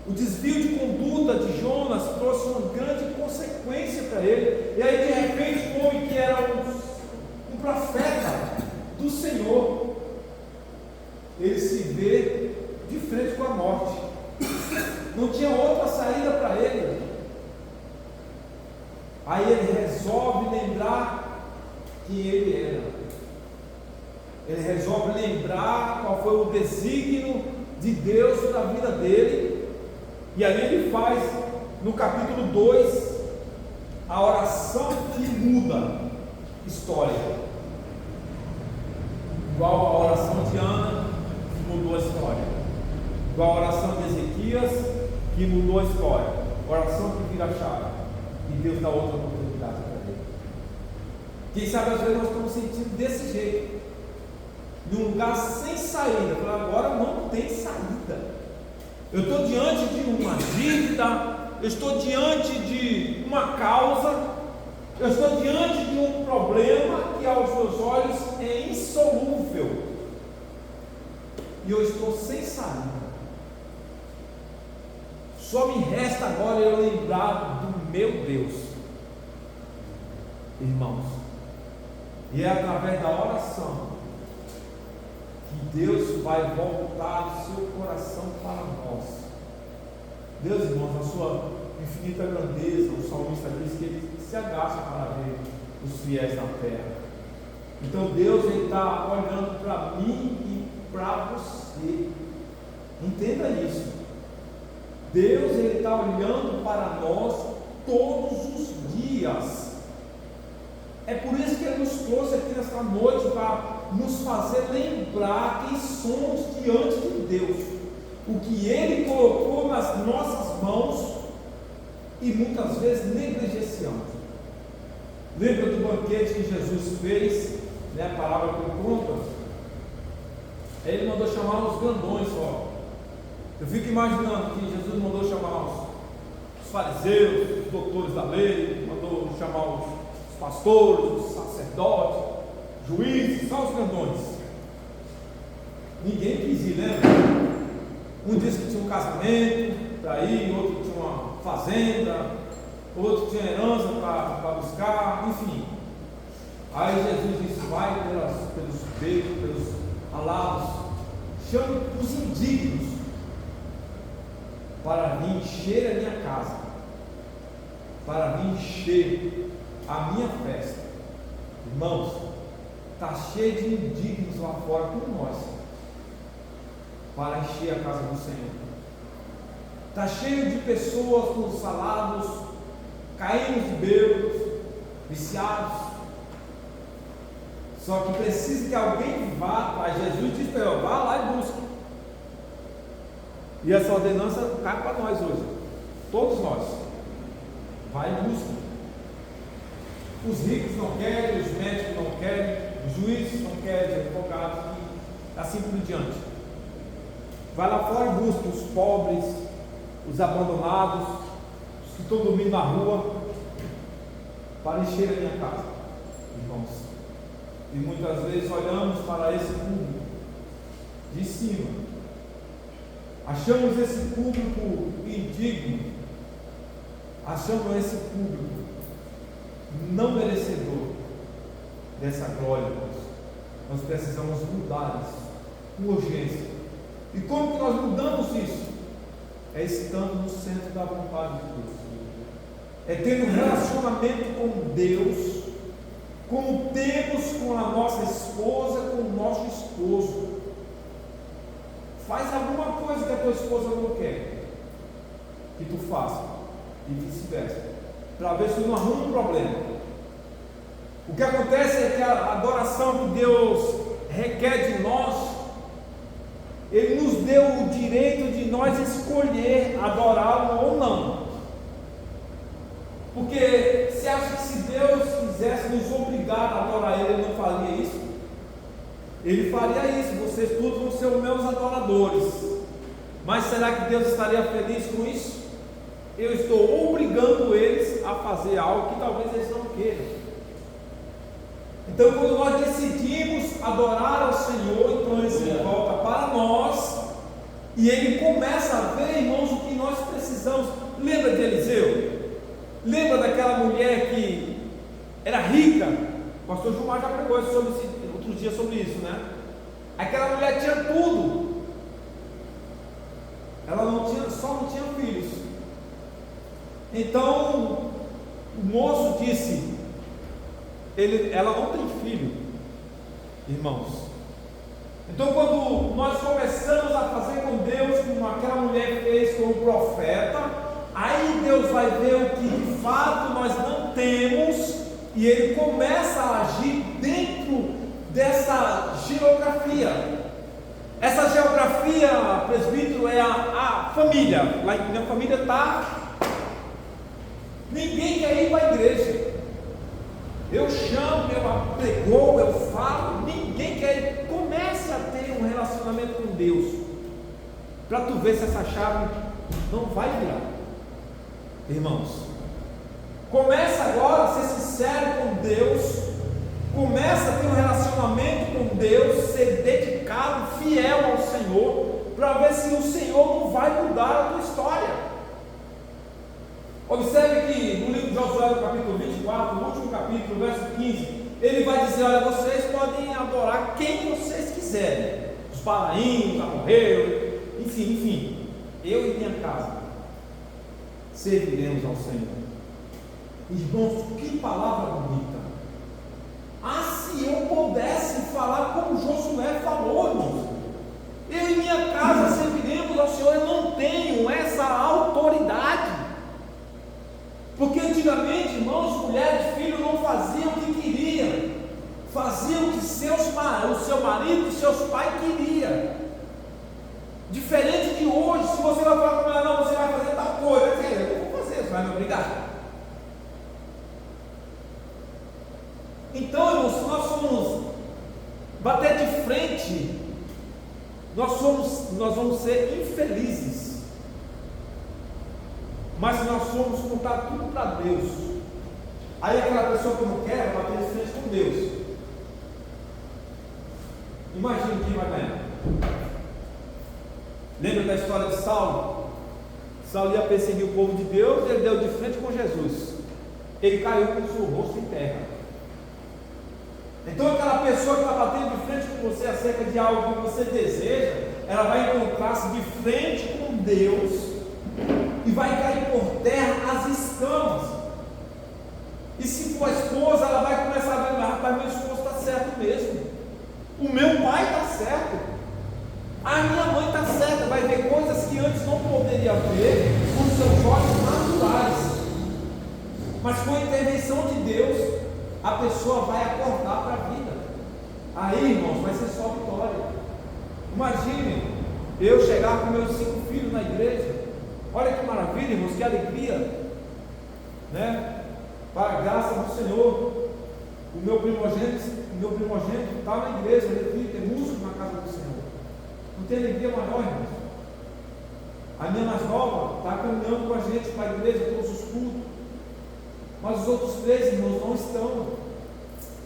O desvio de conduta de Jonas trouxe uma grande consequência para ele. E aí de repente o homem que era um profeta do Senhor, ele se vê de frente com a morte. Não tinha outra saída para ele. Aí ele resolve lembrar quem ele era. Ele resolve lembrar qual foi o desígnio de Deus na vida dele. E aí ele faz, no capítulo 2, a oração que muda história. Igual a oração de Ana, que mudou a história. Igual a oração de Ezequias, que mudou a história. Oração que vira a chave. E Deus dá outra oportunidade para ele. Quem sabe às vezes nós estamos sentindo desse jeito, num lugar sem saída. Agora não tem saída. Eu estou diante de uma dívida, eu estou diante de uma causa, eu estou diante de um problema que aos meus olhos é insolúvel, e eu estou sem saída. Só me resta agora eu lembrar do meu Deus, irmãos, e é através da oração que Deus vai voltar o seu coração para nós. Deus, irmãos, na sua infinita grandeza, o salmista diz que ele se agacha para ver os fiéis na terra. Então Deus está olhando para mim e para você. Entenda isso. Deus está olhando para nós todos os dias. É por isso que Ele nos trouxe aqui nesta noite, para nos fazer lembrar quem somos diante de Deus. o que Ele colocou nas nossas mãos e muitas vezes negligenciamos. Lembra do banquete que Jesus fez, né, a palavra que conta? Ele mandou chamar os grandões só. Eu fico imaginando que Jesus mandou chamar os fariseus, os doutores da lei, mandou chamar os pastores, os sacerdotes, juízes, só os grandões. Ninguém quis ir, lembra? Um disse que tinha um casamento para ir, outro tinha uma fazenda, outro tinha herança para buscar, enfim. Aí Jesus disse: vai pelos becos, pelos alados, chame os indignos para vir encher a minha casa, para vir encher a minha festa. Irmãos, está cheio de indignos lá fora como nós, para encher a casa do Senhor. Está cheio de pessoas nos salados, caindo de bêbados, viciados. Só que precisa que alguém vá. Aí Jesus disse: vá lá e busque. E essa ordenança cai para nós hoje, todos nós. Vai e busca. Os ricos não querem, os médicos não querem, os juízes não querem, os advogados, e assim por diante. Vai lá fora e busca os pobres, os abandonados, os que estão dormindo na rua, para encher a minha casa, irmãos. E muitas vezes olhamos para esse público de cima, achamos esse público indigno, achamos esse público não merecedor dessa glória, irmãos. Nós precisamos mudar isso com urgência. E como que nós mudamos isso? É estando no centro da vontade de Deus, é tendo um relacionamento com Deus, como temos com a nossa esposa, com o nosso esposo. Faz alguma coisa que a tua esposa não quer que tu faça, e vice-versa, para ver se tu não arruma um problema. O que acontece é que a adoração que Deus requer de nós, Ele nos deu o direito de nós escolher adorá-lo ou não. Porque você acha que se Deus quisesse nos obrigar a adorar Ele, Ele não faria isso? Ele faria isso: vocês todos vão ser os meus adoradores. Mas será que Deus estaria feliz com isso? Eu estou obrigando eles a fazer algo que talvez eles não queiram. Então, quando nós decidimos adorar ao Senhor, então Ele se volta para nós e Ele começa a ver, irmãos, o que nós precisamos. Lembra de Eliseu? Lembra daquela mulher que era rica? O pastor Gilmar já pregou outro dia sobre isso, né? Aquela mulher tinha tudo, ela só não tinha filhos. Então o moço disse: ela não tem filho, irmãos. Então, quando nós começamos a fazer com Deus, como aquela mulher fez com o profeta, aí Deus vai ver o que de fato nós não temos, e Ele começa a agir dentro dessa geografia. Essa geografia, presbítero, é a família. Lá na família está. Ninguém quer ir para a igreja. Eu chamo, eu apregou, eu falo, ninguém quer ir. Comece a ter um relacionamento com Deus, para tu ver se essa chave não vai virar, irmãos. Começa agora a ser sincero com Deus, começa a ter um relacionamento com Deus, ser dedicado, fiel ao Senhor, para ver se o Senhor não vai mudar a tua história. Observe que no livro de Josué, no capítulo 24, no último capítulo, verso 15, ele vai dizer: olha, vocês podem adorar quem vocês quiserem, os balaíns, amorreus, enfim, eu e minha casa serviremos ao Senhor. Irmãos, que palavra bonita! Ah, se eu pudesse falar como Josué falou, irmãos, eu e minha casa serviremos ao Senhor. Eu não tenho essa autoridade. Porque antigamente, irmãos, mulheres e filhos não faziam o que queriam, faziam o que o seu marido e seus pais queriam. Diferente de hoje, se você vai falar com ela, não, você vai fazer tal coisa, eu não vou fazer, você vai me obrigar. Então, irmãos, se nós formos bater de frente, nós vamos ser infelizes. Mas se nós formos contar tudo para Deus, aí aquela pessoa que não quer vai bater de frente com Deus. Imagina quem vai ganhar. Lembra da história de Saulo? Saulo ia perseguir o povo de Deus, ele deu de frente com Jesus. Ele caiu com o seu rosto em terra. Então aquela pessoa que está batendo de frente com você acerca de algo que você deseja, ela vai encontrar-se de frente com Deus e vai cair por terra as escamas. E se for a esposa, ela vai começar a ver, rapaz, meu esposo está certo mesmo, o meu pai está certo, a minha mãe está certa. Vai ver coisas que antes não poderia ver com seus olhos naturais, mas com a intervenção de Deus, a pessoa vai acordar para a vida. Aí, irmãos, vai ser só vitória. Imagine eu chegar com meus 5 filhos na igreja. Olha que maravilha, irmãos, que alegria, né? Para a graça do Senhor. O meu primogênito está na igreja, ele tem músico na casa do Senhor. Não tem alegria maior, irmãos. A minha mais nova está caminhando com a gente para a igreja, todos os cultos. Mas os outros 3, irmãos, não estão.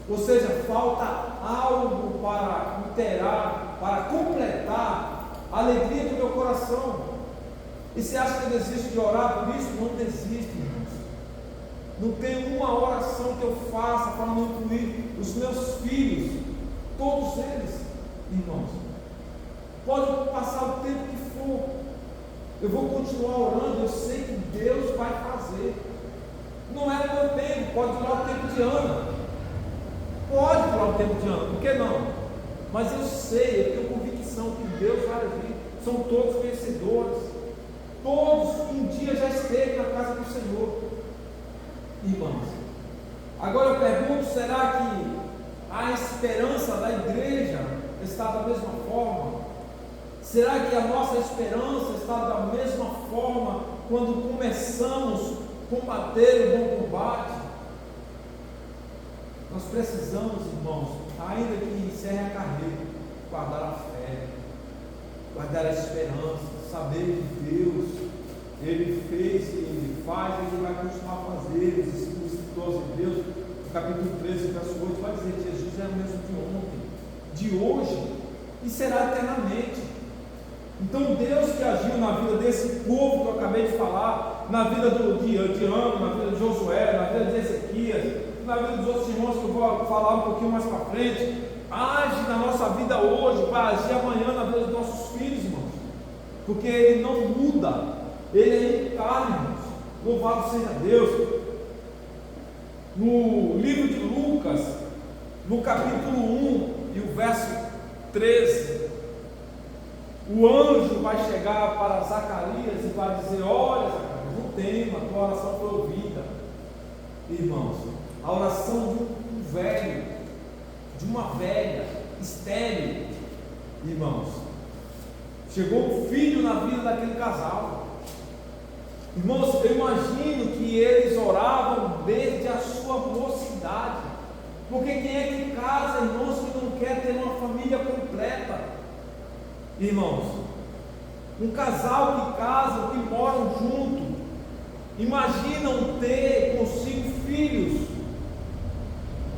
Ou seja, falta algo para inteirar, para completar a alegria do meu coração. E você acha que eu desisto de orar por isso? Não desisto, irmãos. Não tem uma oração que eu faça para não incluir os meus filhos, todos eles, irmãos. Pode passar o tempo que for, eu vou continuar orando. Eu sei que Deus vai fazer. Não é o meu tempo, pode durar o tempo de Ana, pode durar o tempo de Ana, por que não? Mas eu sei, eu tenho convicção que Deus vai vir. São todos vencedores, todos um dia já esteve na casa do Senhor, irmãos. Agora eu pergunto, será que a esperança da igreja está da mesma forma? Será que a nossa esperança está da mesma forma quando começamos combater o bom combate? Nós precisamos, irmãos, ainda que encerre a carreira, guardar a fé, guardar a esperança, saber que Deus, Ele fez, Ele faz, Ele vai continuar a fazer. Os escritores de Deus, no capítulo 13, verso 8, vai dizer que Jesus é o mesmo de ontem, de hoje e será eternamente. Então Deus que agiu na vida desse povo que eu acabei de falar, na vida de Ana, na vida de Josué, na vida de Ezequias, na vida dos outros irmãos que eu vou falar um pouquinho mais para frente, age na nossa vida hoje, vai agir amanhã na vida dos nossos filhos, irmãos, porque Ele não muda, Ele é imutável, irmãos. Louvado seja Deus. No livro de Lucas, no capítulo 1 e o verso 13, o anjo vai chegar para Zacarias e vai dizer: olha, Zacarias, não tema, a tua oração foi ouvida. Irmãos, a oração de um velho, de uma velha, estéril, irmãos, chegou um filho na vida daquele casal. Irmãos, eu imagino que eles oravam desde a sua mocidade, porque quem é que casa, irmãos, que não quer ter uma família completa? Irmãos, um casal que casam, que moram junto, imaginam ter consigo filhos,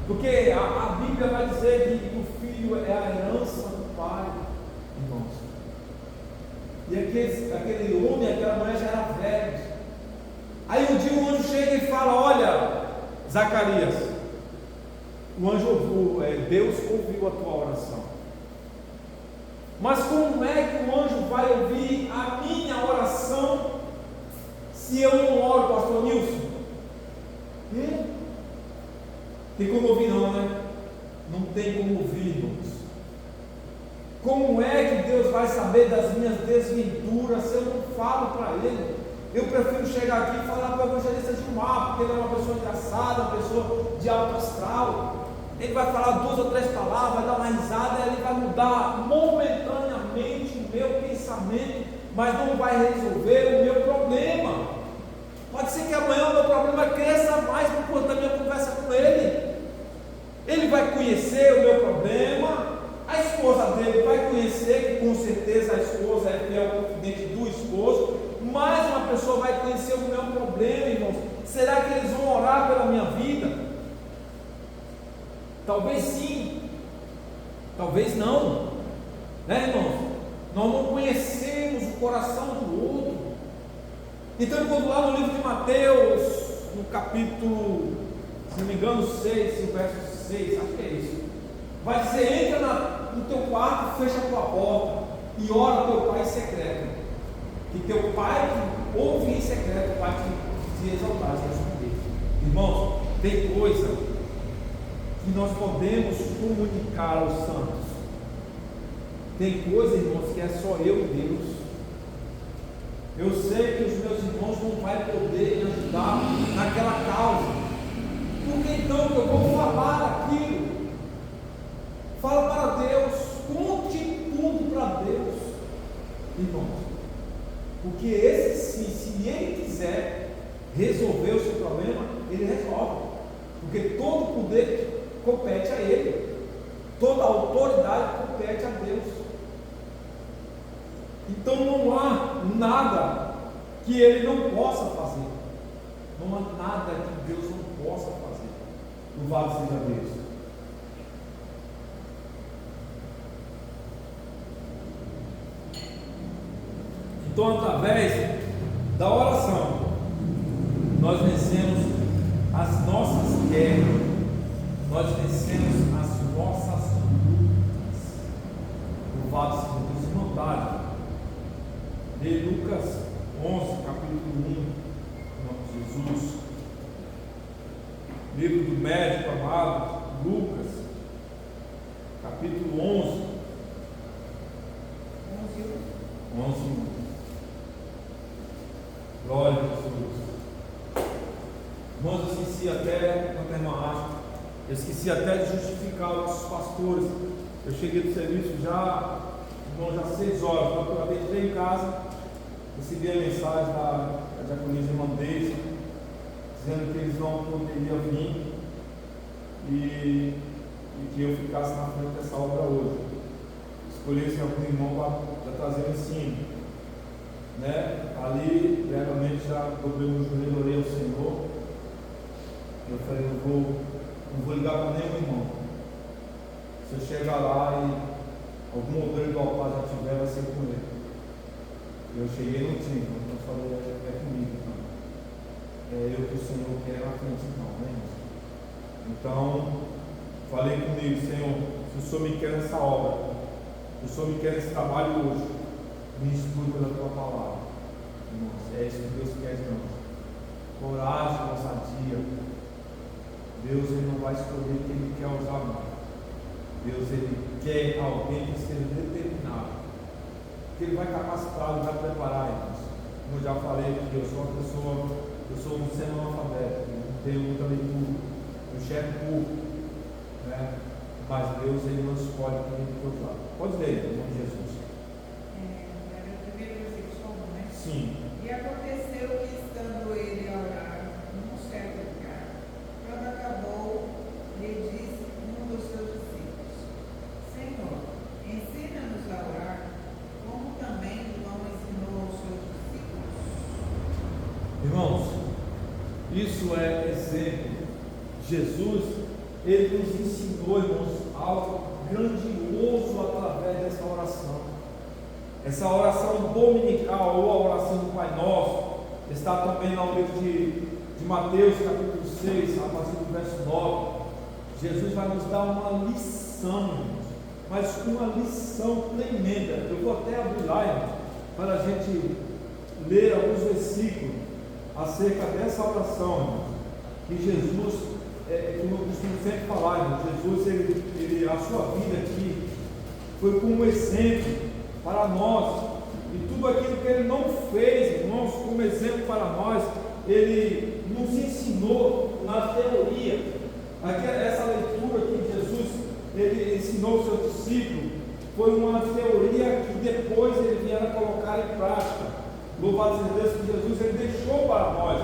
porque a Bíblia vai dizer que o filho é a herança do pai, irmãos. E aquele homem, aquela mulher já era velho. Aí um dia o anjo chega e fala: olha, Zacarias, o anjo ouviu, Deus ouviu a tua oração. Mas como é que o anjo vai ouvir a minha oração se eu não oro, pastor Nilson? Tem como ouvir não, né? Não tem como ouvir, irmãos. Como é que Deus vai saber das minhas desventuras se eu não falo para Ele? Eu prefiro chegar aqui e falar para o evangelista Gilmar, porque ele é uma pessoa engraçada, uma pessoa de alto astral. Ele vai falar 2 ou 3 palavras, vai dar uma risada, e ele vai mudar momentaneamente o meu pensamento. mas não vai resolver o meu problema. Pode ser que amanhã o meu problema cresça mais por conta da minha conversa com ele. Ele vai conhecer o meu problema, a esposa dele vai conhecer, que com certeza a esposa é fiel confidente do esposo, mais uma pessoa vai conhecer o meu problema, irmãos. Será que eles vão orar pela minha vida? Talvez sim, talvez não, né, irmãos? Nós não conhecemos o coração do outro. Então, quando lá no livro de Mateus, no capítulo, se não me engano, 6, o verso 6, acho que é isso, vai dizer: entra no teu quarto, fecha a tua porta e ora ao teu pai em secreto, que teu pai que ouve em secreto vai te exaltar, te responder. Irmãos, tem coisa que nós podemos comunicar aos santos. Tem coisa, irmãos, que é só eu e Deus. Eu sei que os meus irmãos não vão poder me ajudar naquela causa. Por que então eu vou falar aquilo? Fala para Deus, conte tudo para Deus, irmãos. Porque esse sim, se ele quiser resolver o seu problema, ele resolve. Porque todo poder compete a ele, toda autoridade compete a Deus. Então não há nada que ele não possa fazer. Não há nada que Deus não possa fazer. Louvado seja Deus. Então, através da oração, nós vencemos as nossas guerras, nós vencemos as nossas lutas. Louvado seja Deus. Irmão, lê Lucas 11, capítulo 1, em nome de Jesus. Livro do médico amado, Lucas, capítulo 11. 11. Glória a Jesus. Irmãos, eu esqueci até, quando a irmã acha, eu esqueci até de justificar os nossos pastores. Eu cheguei do serviço já 6 horas, quando eu entrei em casa, recebi a mensagem da diaconisa irmã Deise, dizendo que eles não poderiam vir e que eu ficasse na frente dessa obra hoje. Escolhi algum irmão para trazer o ensino, né? Ali, brevemente, já dobrei o joelho, orei ao Senhor. Eu falei: não vou ligar para nenhum irmão. Se eu chegar lá e algum obreiro do altar já tiver, vai ser com ele. Eu cheguei e não tinha, então eu falei: é comigo, então. É eu que o Senhor quer na frente, então, né? Então, falei comigo: Senhor, se o Senhor me quer nessa obra, se o Senhor me quer nesse trabalho hoje, me instrui pela tua palavra. Irmãos, é isso que Deus quer de nós. Coragem, ousadia. Deus, Ele não vai escolher quem Ele quer usar mais. Deus, Ele quer alguém que esteja determinado, que Ele vai capacitar, Ele vai preparar, irmãos. Como eu já falei aqui, eu sou uma pessoa, eu sou um semi-analfabeto, não tenho muita leitura, eu enxergo pouco, né? Mas Deus, Ele não escolhe quem Ele quer usar. Pode ler, em nome de Jesus. Era o primeiro versículo, né? Sim. E aconteceu que, estando ele a orar num certo lugar, quando acabou, lhe disse um dos seus discípulos: Senhor, ensina-nos a orar, como também João ensinou aos seus discípulos. Irmãos, isso é exemplo. Jesus, Ele nos ensinou, irmãos, algo grandioso através dessa oração. Essa oração dominical, ou a oração do Pai Nosso, está também no livro de Mateus, capítulo 6, a partir do verso 9. Jesus vai nos dar uma lição, irmãos, mas uma lição tremenda. Eu vou até abrir lá, irmãos, para a gente ler alguns versículos acerca dessa oração, irmãos, que Jesus, que eu costumo sempre falar, irmãos, Jesus, ele, a sua vida aqui foi como exemplo para nós, e tudo aquilo que Ele não fez, irmãos, como exemplo para nós, Ele nos ensinou na teoria. Essa leitura que Jesus, Ele ensinou aos seus discípulos, foi uma teoria que depois ele vieram colocar em prática. Louvado seja Deus que Jesus ele deixou para nós.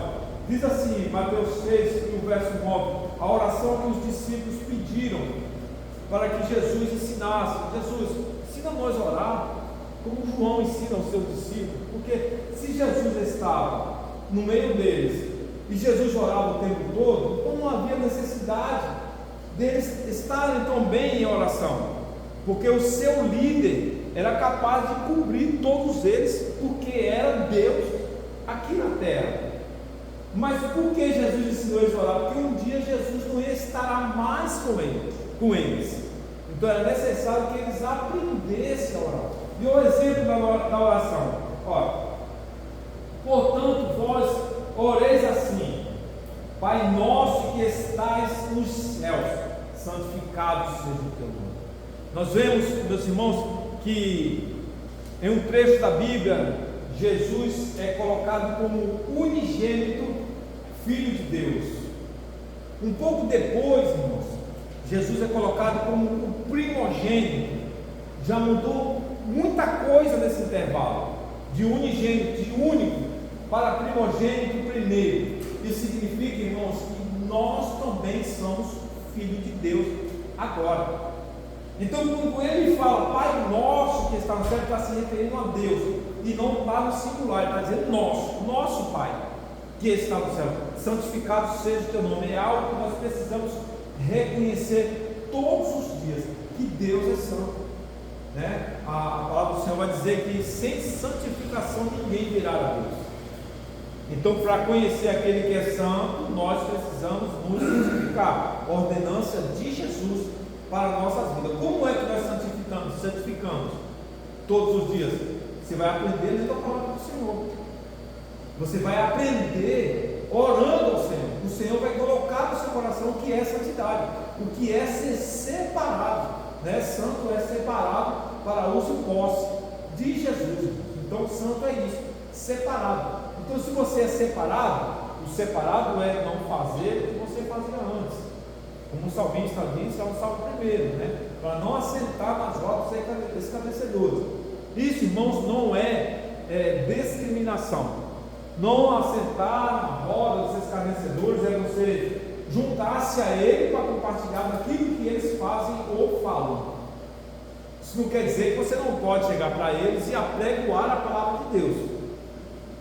Diz assim, Mateus 6, no verso 9, a oração que os discípulos pediram para que Jesus ensinasse. Jesus, ensina nós a orar, como João ensina aos seus discípulos, porque se Jesus estava no meio deles e Jesus orava o tempo todo, então não havia necessidade deles estarem tão bem em oração, porque o seu líder era capaz de cobrir todos eles, porque era Deus aqui na terra. Mas por que Jesus ensinou eles a orar? Porque um dia Jesus não ia estar mais com eles. Então era necessário que eles aprendessem a orar. E o exemplo da oração: portanto, vós oreis assim: Pai nosso que estais nos céus, santificado seja o teu nome. Nós vemos, meus irmãos, que em um trecho da Bíblia, Jesus é colocado como unigênito Filho de Deus. Um pouco depois, irmãos, Jesus é colocado como o primogênito. Já mudou muita coisa nesse intervalo, de unigênito, de único, para primogênito primeiro. Isso significa, irmãos, que nós também somos filhos de Deus agora. Então, quando ele fala Pai nosso que está no céu, está se referindo a Deus, e não está no singular, ele está dizendo nosso Pai que está no céu, santificado seja o teu nome. É algo que nós precisamos reconhecer todos os dias, que Deus é santo, né? A palavra do Senhor vai dizer que sem santificação ninguém virá a Deus. Então, para conhecer aquele que é santo, nós precisamos nos santificar. Ordenança de Jesus para a nossa vida. Como é que nós santificamos? Todos os dias. Você vai aprender lendo a palavra do Senhor. Você vai aprender orando ao Senhor. O Senhor vai colocar no seu coração o que é santidade, o que é ser separado, né? Santo é separado para uso e posse de Jesus. Então, santo é isso, separado. Então, se você é separado, o separado é não fazer o que você fazia antes. Como o salmista disse, é o salmo primeiro, né? Para não assentar nas rodas escarnecedores. Isso, irmãos, não é discriminação. Não assentar na roda dos escarnecedores é você juntar-se a ele para compartilhar daquilo que eles fazem ou falam. Isso não quer dizer que você não pode chegar para eles e apregoar a palavra de Deus,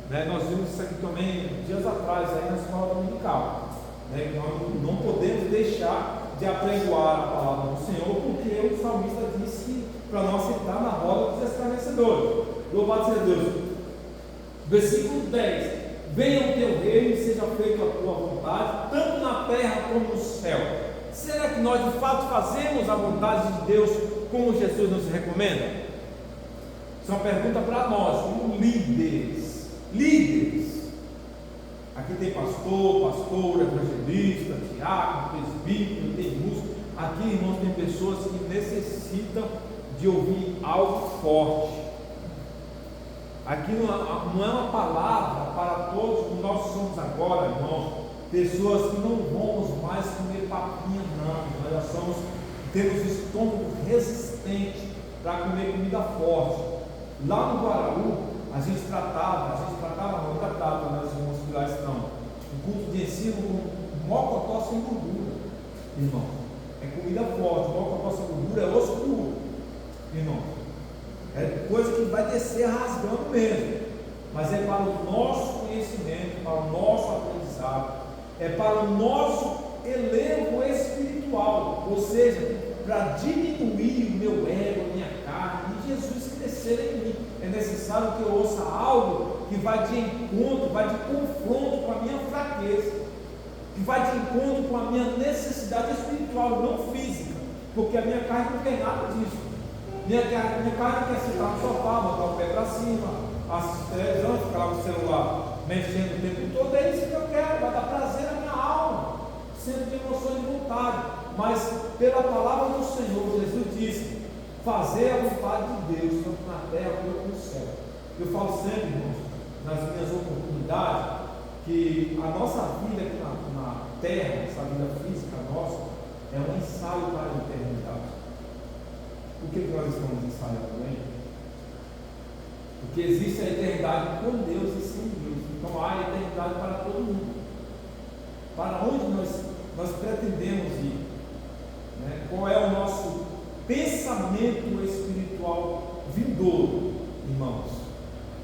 né? Nós vimos isso aqui também dias atrás aí na escola dominical, né? Nós não podemos deixar de apregoar a palavra do Senhor, porque o salmista disse que para não assentar na roda dos escarnecedores. Louvado seja Deus. Versículo 10: venha o teu reino e seja feita a tua vontade, tanto na terra como no céu. Será que nós de fato fazemos a vontade de Deus como Jesus nos recomenda? Isso é uma pergunta para nós, como líderes. Aqui tem pastor, evangelista, diácono, presbítero, tem músico. Aqui, irmãos, tem pessoas que necessitam de ouvir algo forte. Aqui não é uma palavra para todos como nós somos agora, irmãos. Pessoas que não vamos mais comer papinha, não. Nós já temos estômago resistente para comer comida forte. Lá no Guaraú, a gente tratava, né, os irmãos que lá estão, um culto de ensino com mocotó sem gordura, irmão. É comida forte, mocotó sem gordura é osso puro, irmão. É coisa que vai descer rasgando mesmo, mas é para o nosso conhecimento, para o nosso aprendizado, é para o nosso elevo espiritual, ou seja, para diminuir o meu ego, a minha carne, e Jesus crescer em mim. É necessário que eu ouça algo que vai de encontro, vai de confronto com a minha fraqueza, que vai de encontro com a minha necessidade espiritual, não física, porque a minha carne não tem nada disso. Minha carne quer sentar no sofá, botar o pé para cima, assistir televisão, ficar lá no celular mexendo o tempo todo. É isso que eu quero, vai dar prazer à minha alma, sendo de emoção e vontade. Mas pela palavra do Senhor, Jesus disse: fazer a vontade de Deus, tanto na terra como no céu. Eu falo sempre, irmãos, nas minhas oportunidades, que a nossa vida aqui na terra, essa vida física nossa, é um ensaio para a eternidade. o que nós estamos ensaiando, hein? Porque existe a eternidade com Deus e sem Deus. Então há eternidade para todo mundo. Para onde nós pretendemos ir? Né? Qual é o nosso pensamento espiritual vindouro, irmãos?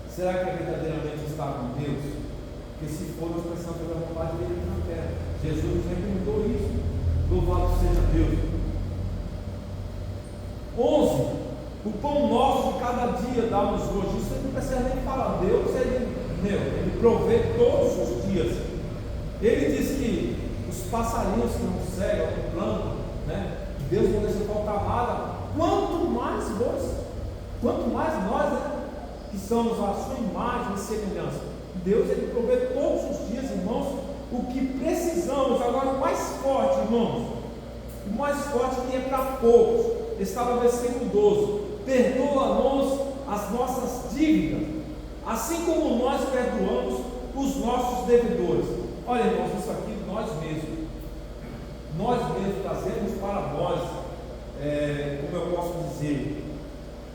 Será que é verdadeiramente está com Deus? Porque se for, nós precisamos fazer a vontade dele na terra. Jesus nos recomendou isso. Louvado seja Deus. 11. O pão nosso de cada dia dá-nos hoje. Isso não precisa nem falar. Deus, ele provê todos os dias. Ele diz que os passarinhos que não cegam, não plantam, né? Deus não deixa faltar nada. Quanto mais nós, né? Que somos a sua imagem e semelhança. Deus, ele provê todos os dias, irmãos, o que precisamos. Agora, o mais forte, irmãos, o mais forte que é para poucos, está no versículo 12: perdoa-nos as nossas dívidas, assim como nós perdoamos os nossos devedores. Olha, irmãos, isso aqui nós mesmos trazemos para nós, como eu posso dizer,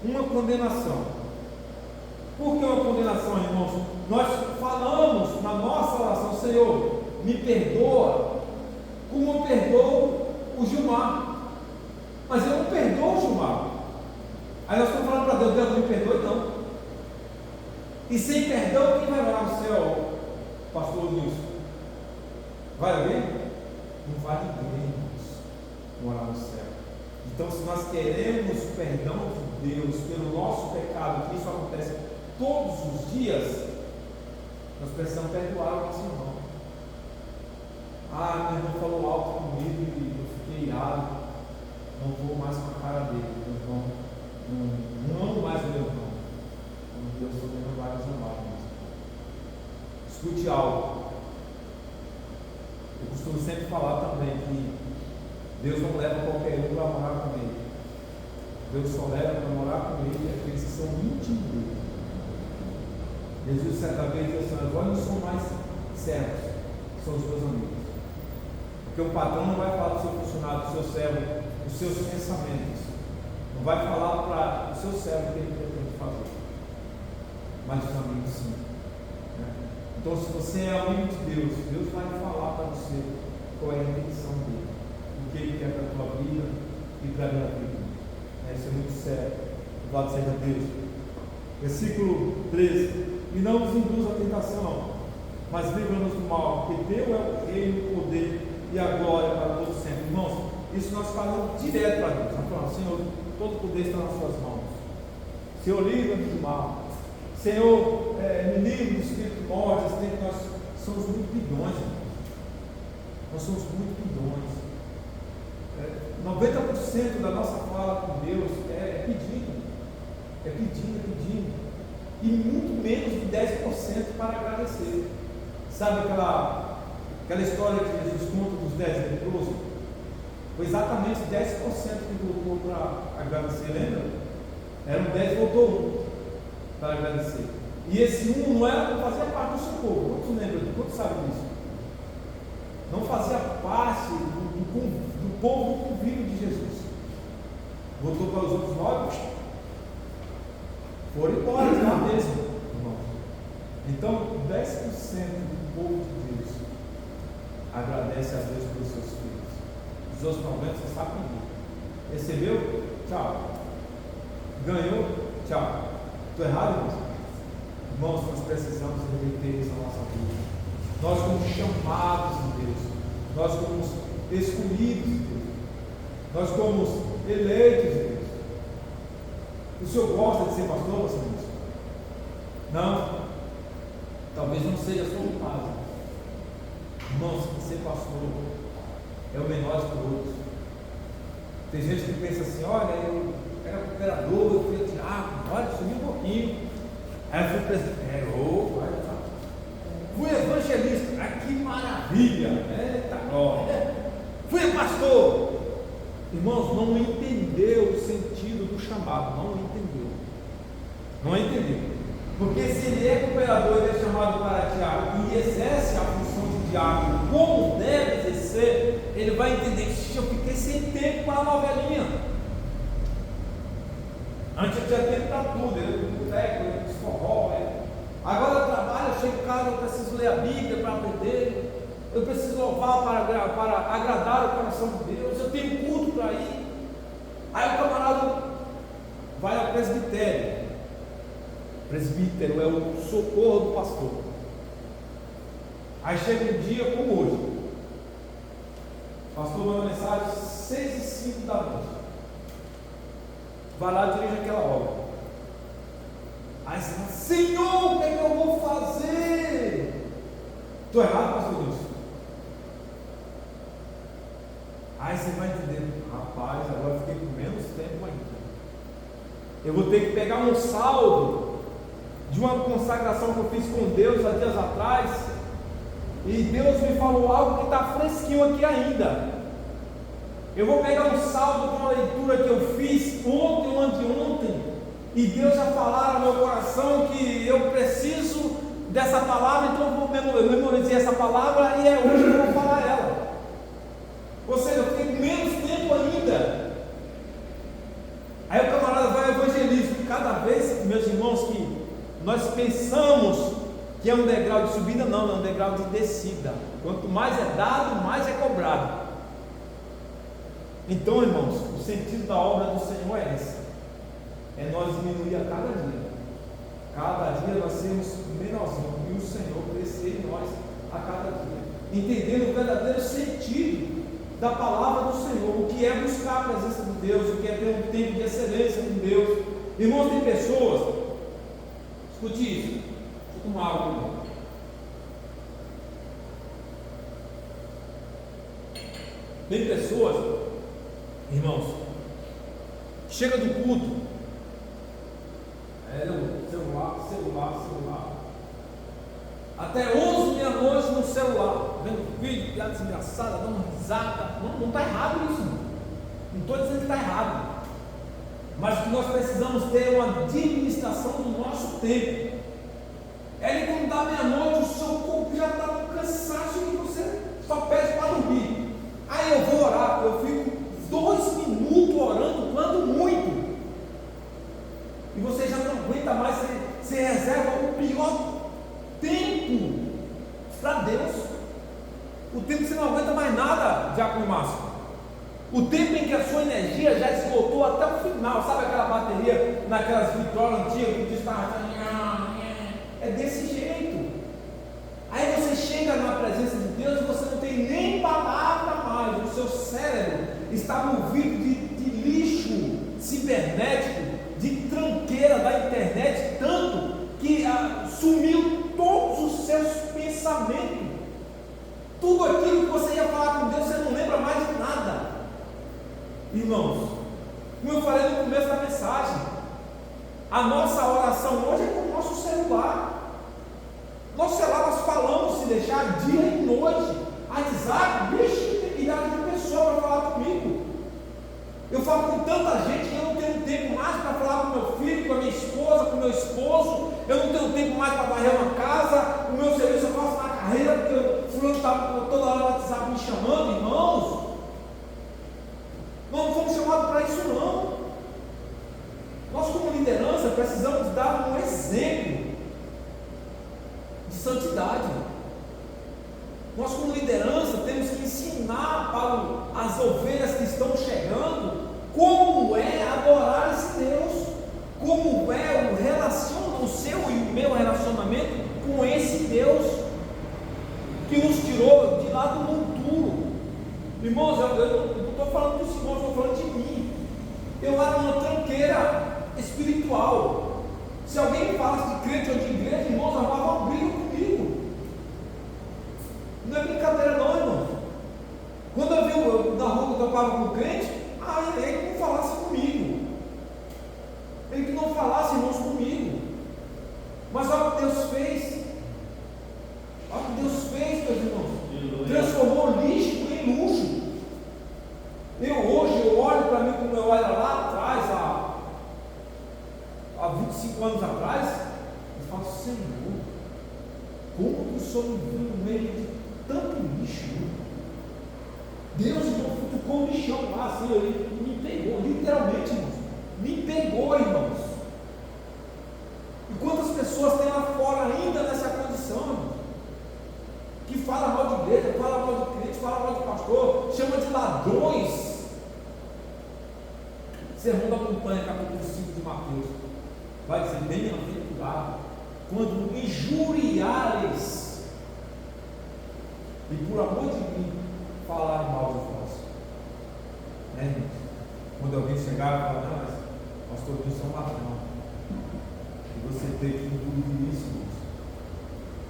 uma condenação. Por que uma condenação, irmãos? Nós falamos na nossa oração: Senhor, me perdoa, como eu perdoo o Gilmar. Mas eu não perdoo o Gilmar. Aí nós estamos falando para Deus: Deus, não me perdoe não. E sem perdão, quem vai morar no céu, pastor Luiz? Vai alguém? Não vai ninguém, irmãos, morar no céu. Então, se nós queremos o perdão de Deus pelo nosso pecado, que isso acontece todos os dias, nós precisamos perdoar o nosso irmão. Ah, meu irmão falou alto comigo e eu fiquei irado, não vou mais com a cara dele, meu irmão, não amo mais o meu irmão. Como Deus também não vai nos amar. Escute algo. Eu costumo sempre falar também que Deus não leva qualquer um para morar com ele. Deus só leva para morar com ele aqueles que são íntimos dele. Jesus certa vez disse assim: agora não são mais servos, são os meus amigos. Porque o patrão não vai falar do seu funcionário, do seu servo, dos seus pensamentos. Não vai falar para o seu servo o que ele pretende fazer. Mas os amigos sim. Então, se você é amigo de Deus, Deus vai falar para você qual é a intenção dele, o que ele quer para a tua vida e para a minha vida. Isso é muito sério. Louvado seja Deus. Versículo 13: e não nos induz à tentação, mas livra-nos do mal, porque teu é o reino, o poder e a glória para todos sempre. Irmãos, isso nós falamos direto para Deus. Nós falamos: Senhor, todo o poder está nas suas mãos. Senhor, livra-nos do mal. Senhor, me livre do espírito de morte. Nós somos muito pidões, irmãos. Nós somos muito pidões. 90% da nossa fala com Deus é pedindo. É pedindo. E muito menos de 10% para agradecer. Sabe aquela história que Jesus conta dos 10 leprosos? Foi exatamente 10% que voltou para agradecer, lembra? Eram 10, voltou 1 para agradecer. E esse 1 não fazia parte do seu povo. Quantos lembram? Quantos sabem disso? Não fazia parte do povo do convívio de Jesus. Voltou para os outros 9, foram embora lá mesmo, irmãos. Então, 10% do povo de Deus agradece a Deus pelos seus filhos. Os outros 90% você sabe pedir. Recebeu? Tchau. Ganhou? Tchau. Estou errado, irmãos? Irmãos, nós precisamos reverter isso na nossa vida. Nós somos chamados de Deus. Nós somos escolhidos de Deus. Nós somos eleitos de Deus. O senhor gosta de ser pastor, você diz? Não? Talvez não seja a sua vontade. Irmãos, ser pastor é o menor de todos. Tem gente que pensa assim: olha, eu era cooperador, eu fui diácono, olha, subi um pouquinho. Aí eu fui presbitério, fui evangelista, que maravilha, eita glória. Fui pastor. Irmãos, não entendeu o sentido do chamado, não entendeu. Porque se ele é cooperador, ele é chamado para diácono e exerce a função de diácono como deve exercer, ele vai entender que eu fiquei sem tempo para a novelinha. Antes eu tinha tempo para tudo, eu ia no boteco, eu ia no forró, Agora eu trabalho, eu chego em casa, eu preciso ler a Bíblia para aprender, eu preciso louvar para agradar o coração de Deus, eu tenho culto para ir. Aí o camarada vai ao presbitério. Presbítero é o socorro do pastor. Aí chega um dia como hoje. O pastor manda mensagem 6h05 da noite. Vai lá e dirige aquela obra. Aí você fala, Senhor, o que é que eu vou fazer? Estou errado, pastor Wilson? Aí você vai entender, rapaz, agora eu fiquei com menos tempo ainda. Eu vou ter que pegar um saldo de uma consagração que eu fiz com Deus há dias atrás, e Deus me falou algo que está fresquinho aqui ainda. Eu vou pegar um saldo de uma leitura que eu fiz ontem ou anteontem, e Deus já falaram no meu coração que eu preciso dessa palavra, então eu memorizei essa palavra e é hoje que eu vou falar ela. Ou seja, eu fiquei com menos tempo ainda. Aí o camarada vai ao evangelismo. Cada vez, meus irmãos, que nós pensamos que é um degrau de subida, não, é um degrau de descida. Quanto mais é dado, mais é cobrado. Então, irmãos, o sentido da obra do Senhor é esse: é nós diminuir a cada dia. Cada dia nós sermos menorzinhos e o Senhor crescer em nós a cada dia, entendendo o verdadeiro sentido da palavra do Senhor, o que é buscar a presença de Deus, o que é ter um tempo de excelência com Deus. Irmãos, tem pessoas, escute isso, deixa eu tomar água comigo. Tem pessoas, irmãos, chega do culto, celular, até 11 meia-noite no celular, vendo vídeo, piadas engraçadas, dando uma risada. Não está errado isso, não estou dizendo que está errado, mas que nós precisamos ter uma administração do nosso tempo. É que quando dá meia-noite, o seu corpo já está com cansaço e você só pede para dormir. Aí eu vou orar, eu fico 2 minutos orando, quando muito, e você já não aguenta mais, você reserva o pior tempo para Deus. O tempo que você não aguenta mais nada, Diácono Márcio. O tempo em que a sua energia já esgotou até o final. Sabe aquela bateria naquelas vitrolas antigas que diz é desse jeito. Aí você chega na presença de Deus e você não tem nem palavra mais. O seu cérebro está movido de lixo cibernético, de tranqueira da internet, tanto que sumiu todos os seus pensamentos. Tudo aquilo que você ia falar com Deus, você não lembra mais de nada. Irmãos, como eu falei no começo da mensagem, a nossa oração hoje é com o nosso celular. Nosso celular nós falamos, se deixar, dia e noite. WhatsApp, bicho, tem milhares de pessoas para falar comigo. Eu falo com tanta gente que eu não tenho tempo mais para falar com meu filho, com a minha esposa, com o meu esposo. Eu não tenho tempo mais para varrer uma casa. O meu serviço eu faço na carreira, porque o fulano está toda hora no WhatsApp me chamando, irmãos. Nós não fomos chamados para isso, não. Nós, como liderança, precisamos dar um exemplo de santidade. Nós, como liderança, temos que ensinar para as ovelhas que estão chegando como é adorar esse Deus, como é o seu e o meu relacionamento com esse Deus que nos tirou de lá do monturo. Irmãos, eu não estou falando dos irmãos, estou falando de mim. Eu era uma tranqueira espiritual. Se alguém falasse de crente ou de igreja, irmãos, arrumava uma briga comigo. Não é brincadeira não, irmão. Quando eu vi na rua que eu tocava com o crente, ele que não falasse comigo. Ele que não falasse, irmãos, comigo. Mas olha o que Deus fez. Olha o que Deus fez, meus irmãos. Transformou lixo em luxo. Hoje eu olho para mim como eu era lá atrás, há 25 anos atrás, e falo, Senhor, como que o Senhor me viu no meio de tanto lixo? Deus não ficou um lixão lá, assim, ele me pegou, literalmente, irmãos. Me pegou, irmãos. fala mal de igreja, fala mal de crente, fala mal de pastor, chama de ladrões. Sermão da Montanha, capítulo 5 de Mateus, vai dizer: bem-aventurado quando injuriares e por amor de mim falarem mal de vós. Né, irmãos? Quando alguém chegar e falar: não, mas pastor, isso é um ladrão, e você tem que engolir isso, irmãos,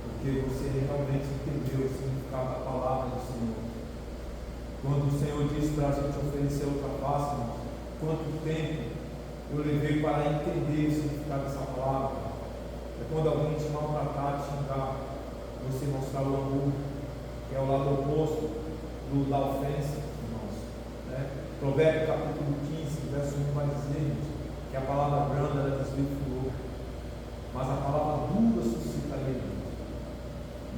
porque você realmente entendeu o significado da palavra do Senhor. Quando o Senhor disse para a gente oferecer outra face, irmãos, quanto tempo eu levei para entender o significado dessa palavra? É quando alguém te maltratar, te xingar, você mostrar o amor, que é o lado oposto da ofensa, irmãos. Né? Provérbios capítulo 15, verso 1 vai dizer que a palavra branda ela desvirtuou, mas a palavra dura suscita alegria.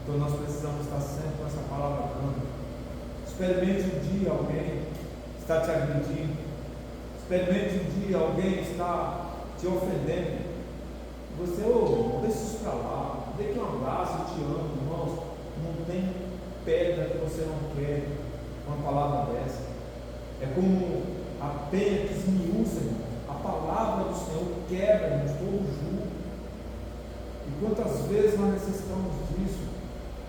Então nós precisamos estar sempre com essa palavra branda. Experimente um dia alguém está te agredindo. Experimente um dia alguém está te ofendendo. Você, deixa isso para lá, dê que um abraço, eu te amo, irmãos. Não tem pedra que você não quer com uma palavra dessa. É como a pena que esmiuça, irmão. A palavra do Senhor quebra, irmãos, todo jugo. E quantas vezes nós necessitamos disso?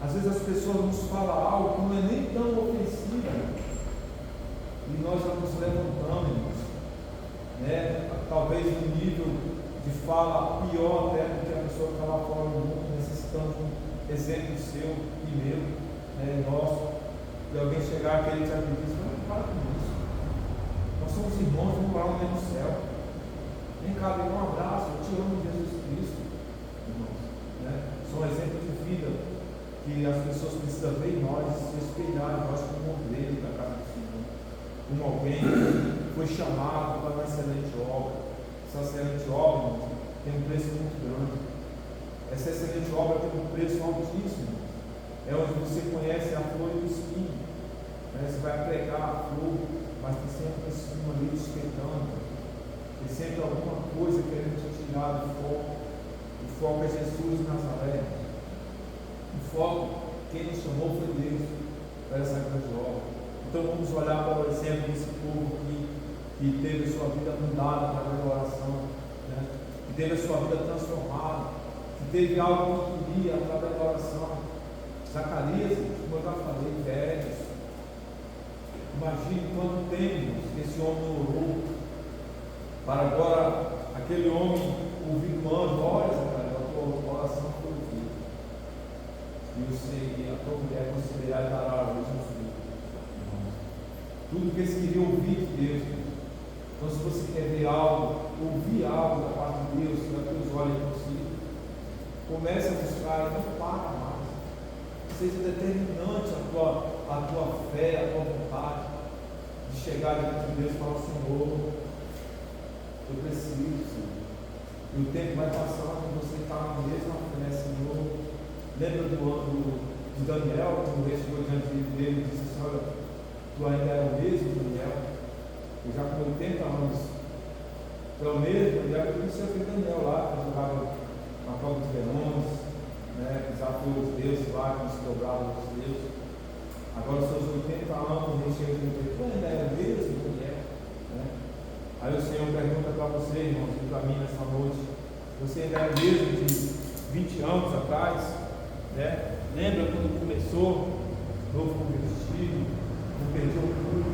Às vezes as pessoas nos falam algo que não é nem tão ofensivo, e nós já nos levantamos, irmãos. Né? Talvez no nível de fala pior até do que a pessoa que está lá fora do mundo, necessitando de um exemplo seu e meu, né, nosso, e alguém chegar aquele te agredir e dizer: não, para com isso, nós somos irmãos, vamos lá no mesmo céu, vem cá, dê um abraço, eu te amo em Jesus Cristo, irmãos. Né? São exemplos de vida que as pessoas precisam ver em nós, se espelhar em nós como obreiros da casa do Senhor, como alguém que foi chamado para uma excelente obra. Essa excelente obra tem um preço muito grande. Essa excelente obra tem um preço altíssimo. É onde você conhece a flor e o espinho. Você vai pregar a flor, mas tem sempre esse espinho ali despertando. Tem sempre alguma coisa querendo te tirar do foco. O foco é Jesus de Nazaré. O foco, quem nos chamou foi Deus para essa grande obra. Então vamos olhar para o exemplo desse povo aqui, que teve a sua vida mudada através da oração, né? Que teve a sua vida transformada, que teve algo que queria através da oração. Zacarias, como eu já falei, velhos. Imagine quanto tempo esse homem orou para agora aquele homem ouvir um anjo: olha, Zacarias, a tua oração foi ouvida, e eu sei que a tua mulher considerar e dará a luz no filho. Tudo que eles queriam ouvir de Deus. Então, se você quer ver algo, ouvir algo da parte de Deus, que os olhos para si, comece a buscar e não para mais. Seja determinante a tua fé, a tua vontade de chegar diante de Deus e falar: Senhor, eu preciso, Senhor. E o tempo vai passando e você está na mesma fé, Senhor. Lembra de Daniel, quando o rei chegou diante dele e disse assim: olha, tu ainda é o mesmo Daniel? Eu já com 80 anos. Tu é o mesmo? E aí eu disse aquele Daniel lá, que jogava na prova dos leões, né, desafiou os deuses lá, que se dobravam aos deuses. Agora, seus 80 anos, o rei chega e diz: tu ainda é o mesmo Daniel? Né? Aí o Senhor pergunta para você, irmãos, e para mim nessa noite: você ainda é o mesmo de 20 anos atrás? Né? Lembra quando começou, novo convertido, não perdeu tudo?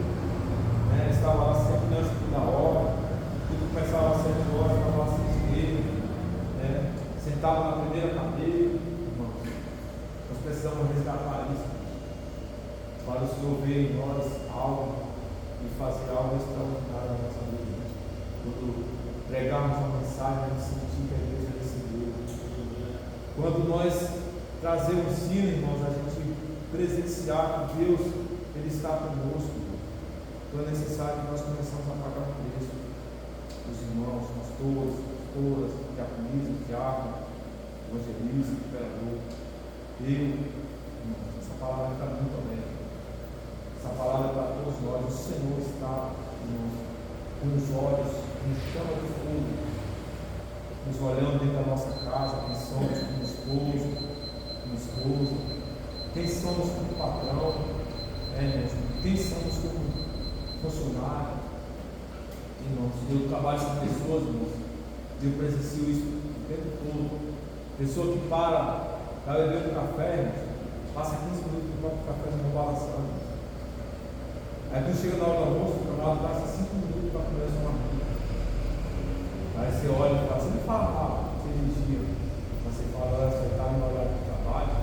Né? Estava lá sempre antes da hora, tudo começava às 7 horas, estava lá às 6h30, né? Sentava na primeira cadeira. Irmãos, nós precisamos resgatar isso, para o Senhor ver em nós algo e fazer algo extraordinário na nossa vida. Quando pregarmos uma mensagem, a gente sentir que a igreja recebeu. Quando nós trazemos ensino, irmãos, a gente presenciar que Deus Ele está conosco. Então é necessário que nós começamos a pagar o preço. Os irmãos, pastores, pastoras, diaconistas, diáconos, evangelistas, imperador. Irmãos, essa palavra está muito bem. Essa palavra é para todos nós. O Senhor está, irmãos, com os olhos em chama de fogo, nos olhando dentro da nossa casa, quem somos, como esposo, como esposa, Quem somos como patrão, irmãos? Quem somos como funcionário? Irmãos, eu trabalho com pessoas, irmãos, eu presencio isso o tempo todo. Pessoa que para beber um café, irmãos, passa 15 minutos no próprio café não balançando. Aí tu chega na hora do almoço, o camarada passa 5 minutos para comer uma marmita. Aí você olha e fala, você não fala mal, você dirigia. Mas você fala, olha, você está no horário de trabalho,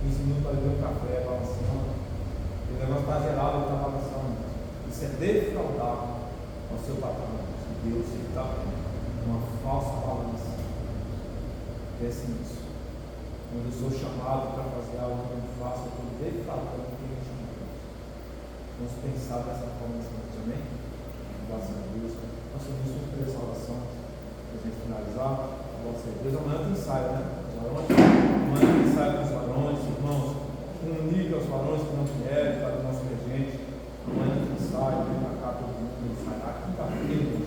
15 minutos para beber um café, balançando. E o negócio está gelado, ele está balançando. Isso é defraudar ao seu patrão, de Deus, ele está uma falsa balança. Pense nisso. Quando eu sou chamado para fazer algo que eu não faço, eu estou defraudando o que ele chama. Vamos pensar dessa forma nessa noite, amém? Graças a Deus. Nós somos muito de salvação. Para a gente finalizar, graças a Deus. Amanhã tem ensaio, né? Os varões. Amanhã tem ensaio com os varões, irmãos. Comunique aos varões que não querem, para o nosso regente. Amanhã tem ensaio, vem para cá todo mundo ensaiar. Quinta-feira,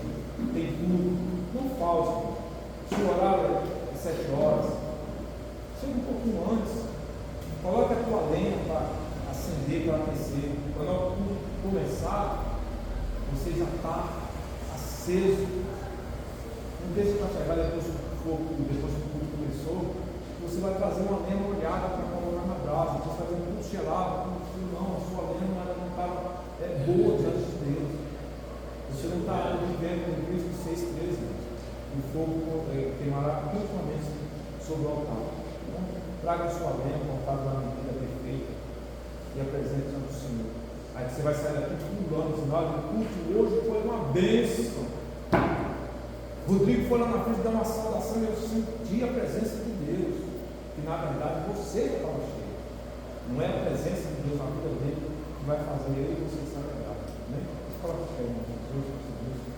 tem tudo. Não falte. Se o horário é 7 horas, chega um pouquinho antes. Coloque a tua lenha para acender, para aquecer. Quando tudo começar, você já está aceso. Não deixe para chegar depois que o culto começou. Você vai trazer uma lenha molhada para colocar na brasa. Você vai fazer um culto gelado. Não, a sua lenha não está boa diante de Deus. Você não está vivendo em Cristo 6,13. O fogo queimará continuamente sobre o altar. Então, traga a sua lenha, contada na medida perfeita e apresente diante do Senhor. Aí você vai sair daqui pulando, dizendo, olha, o culto hoje foi uma bênção. Rodrigo foi lá na frente dar uma saudação e eu senti a presença de Deus, que na verdade você estava cheio. Não é a presença de Deus na vida dele que vai fazer ele e você se agradar. Né? Coloque a irmão, Jesus.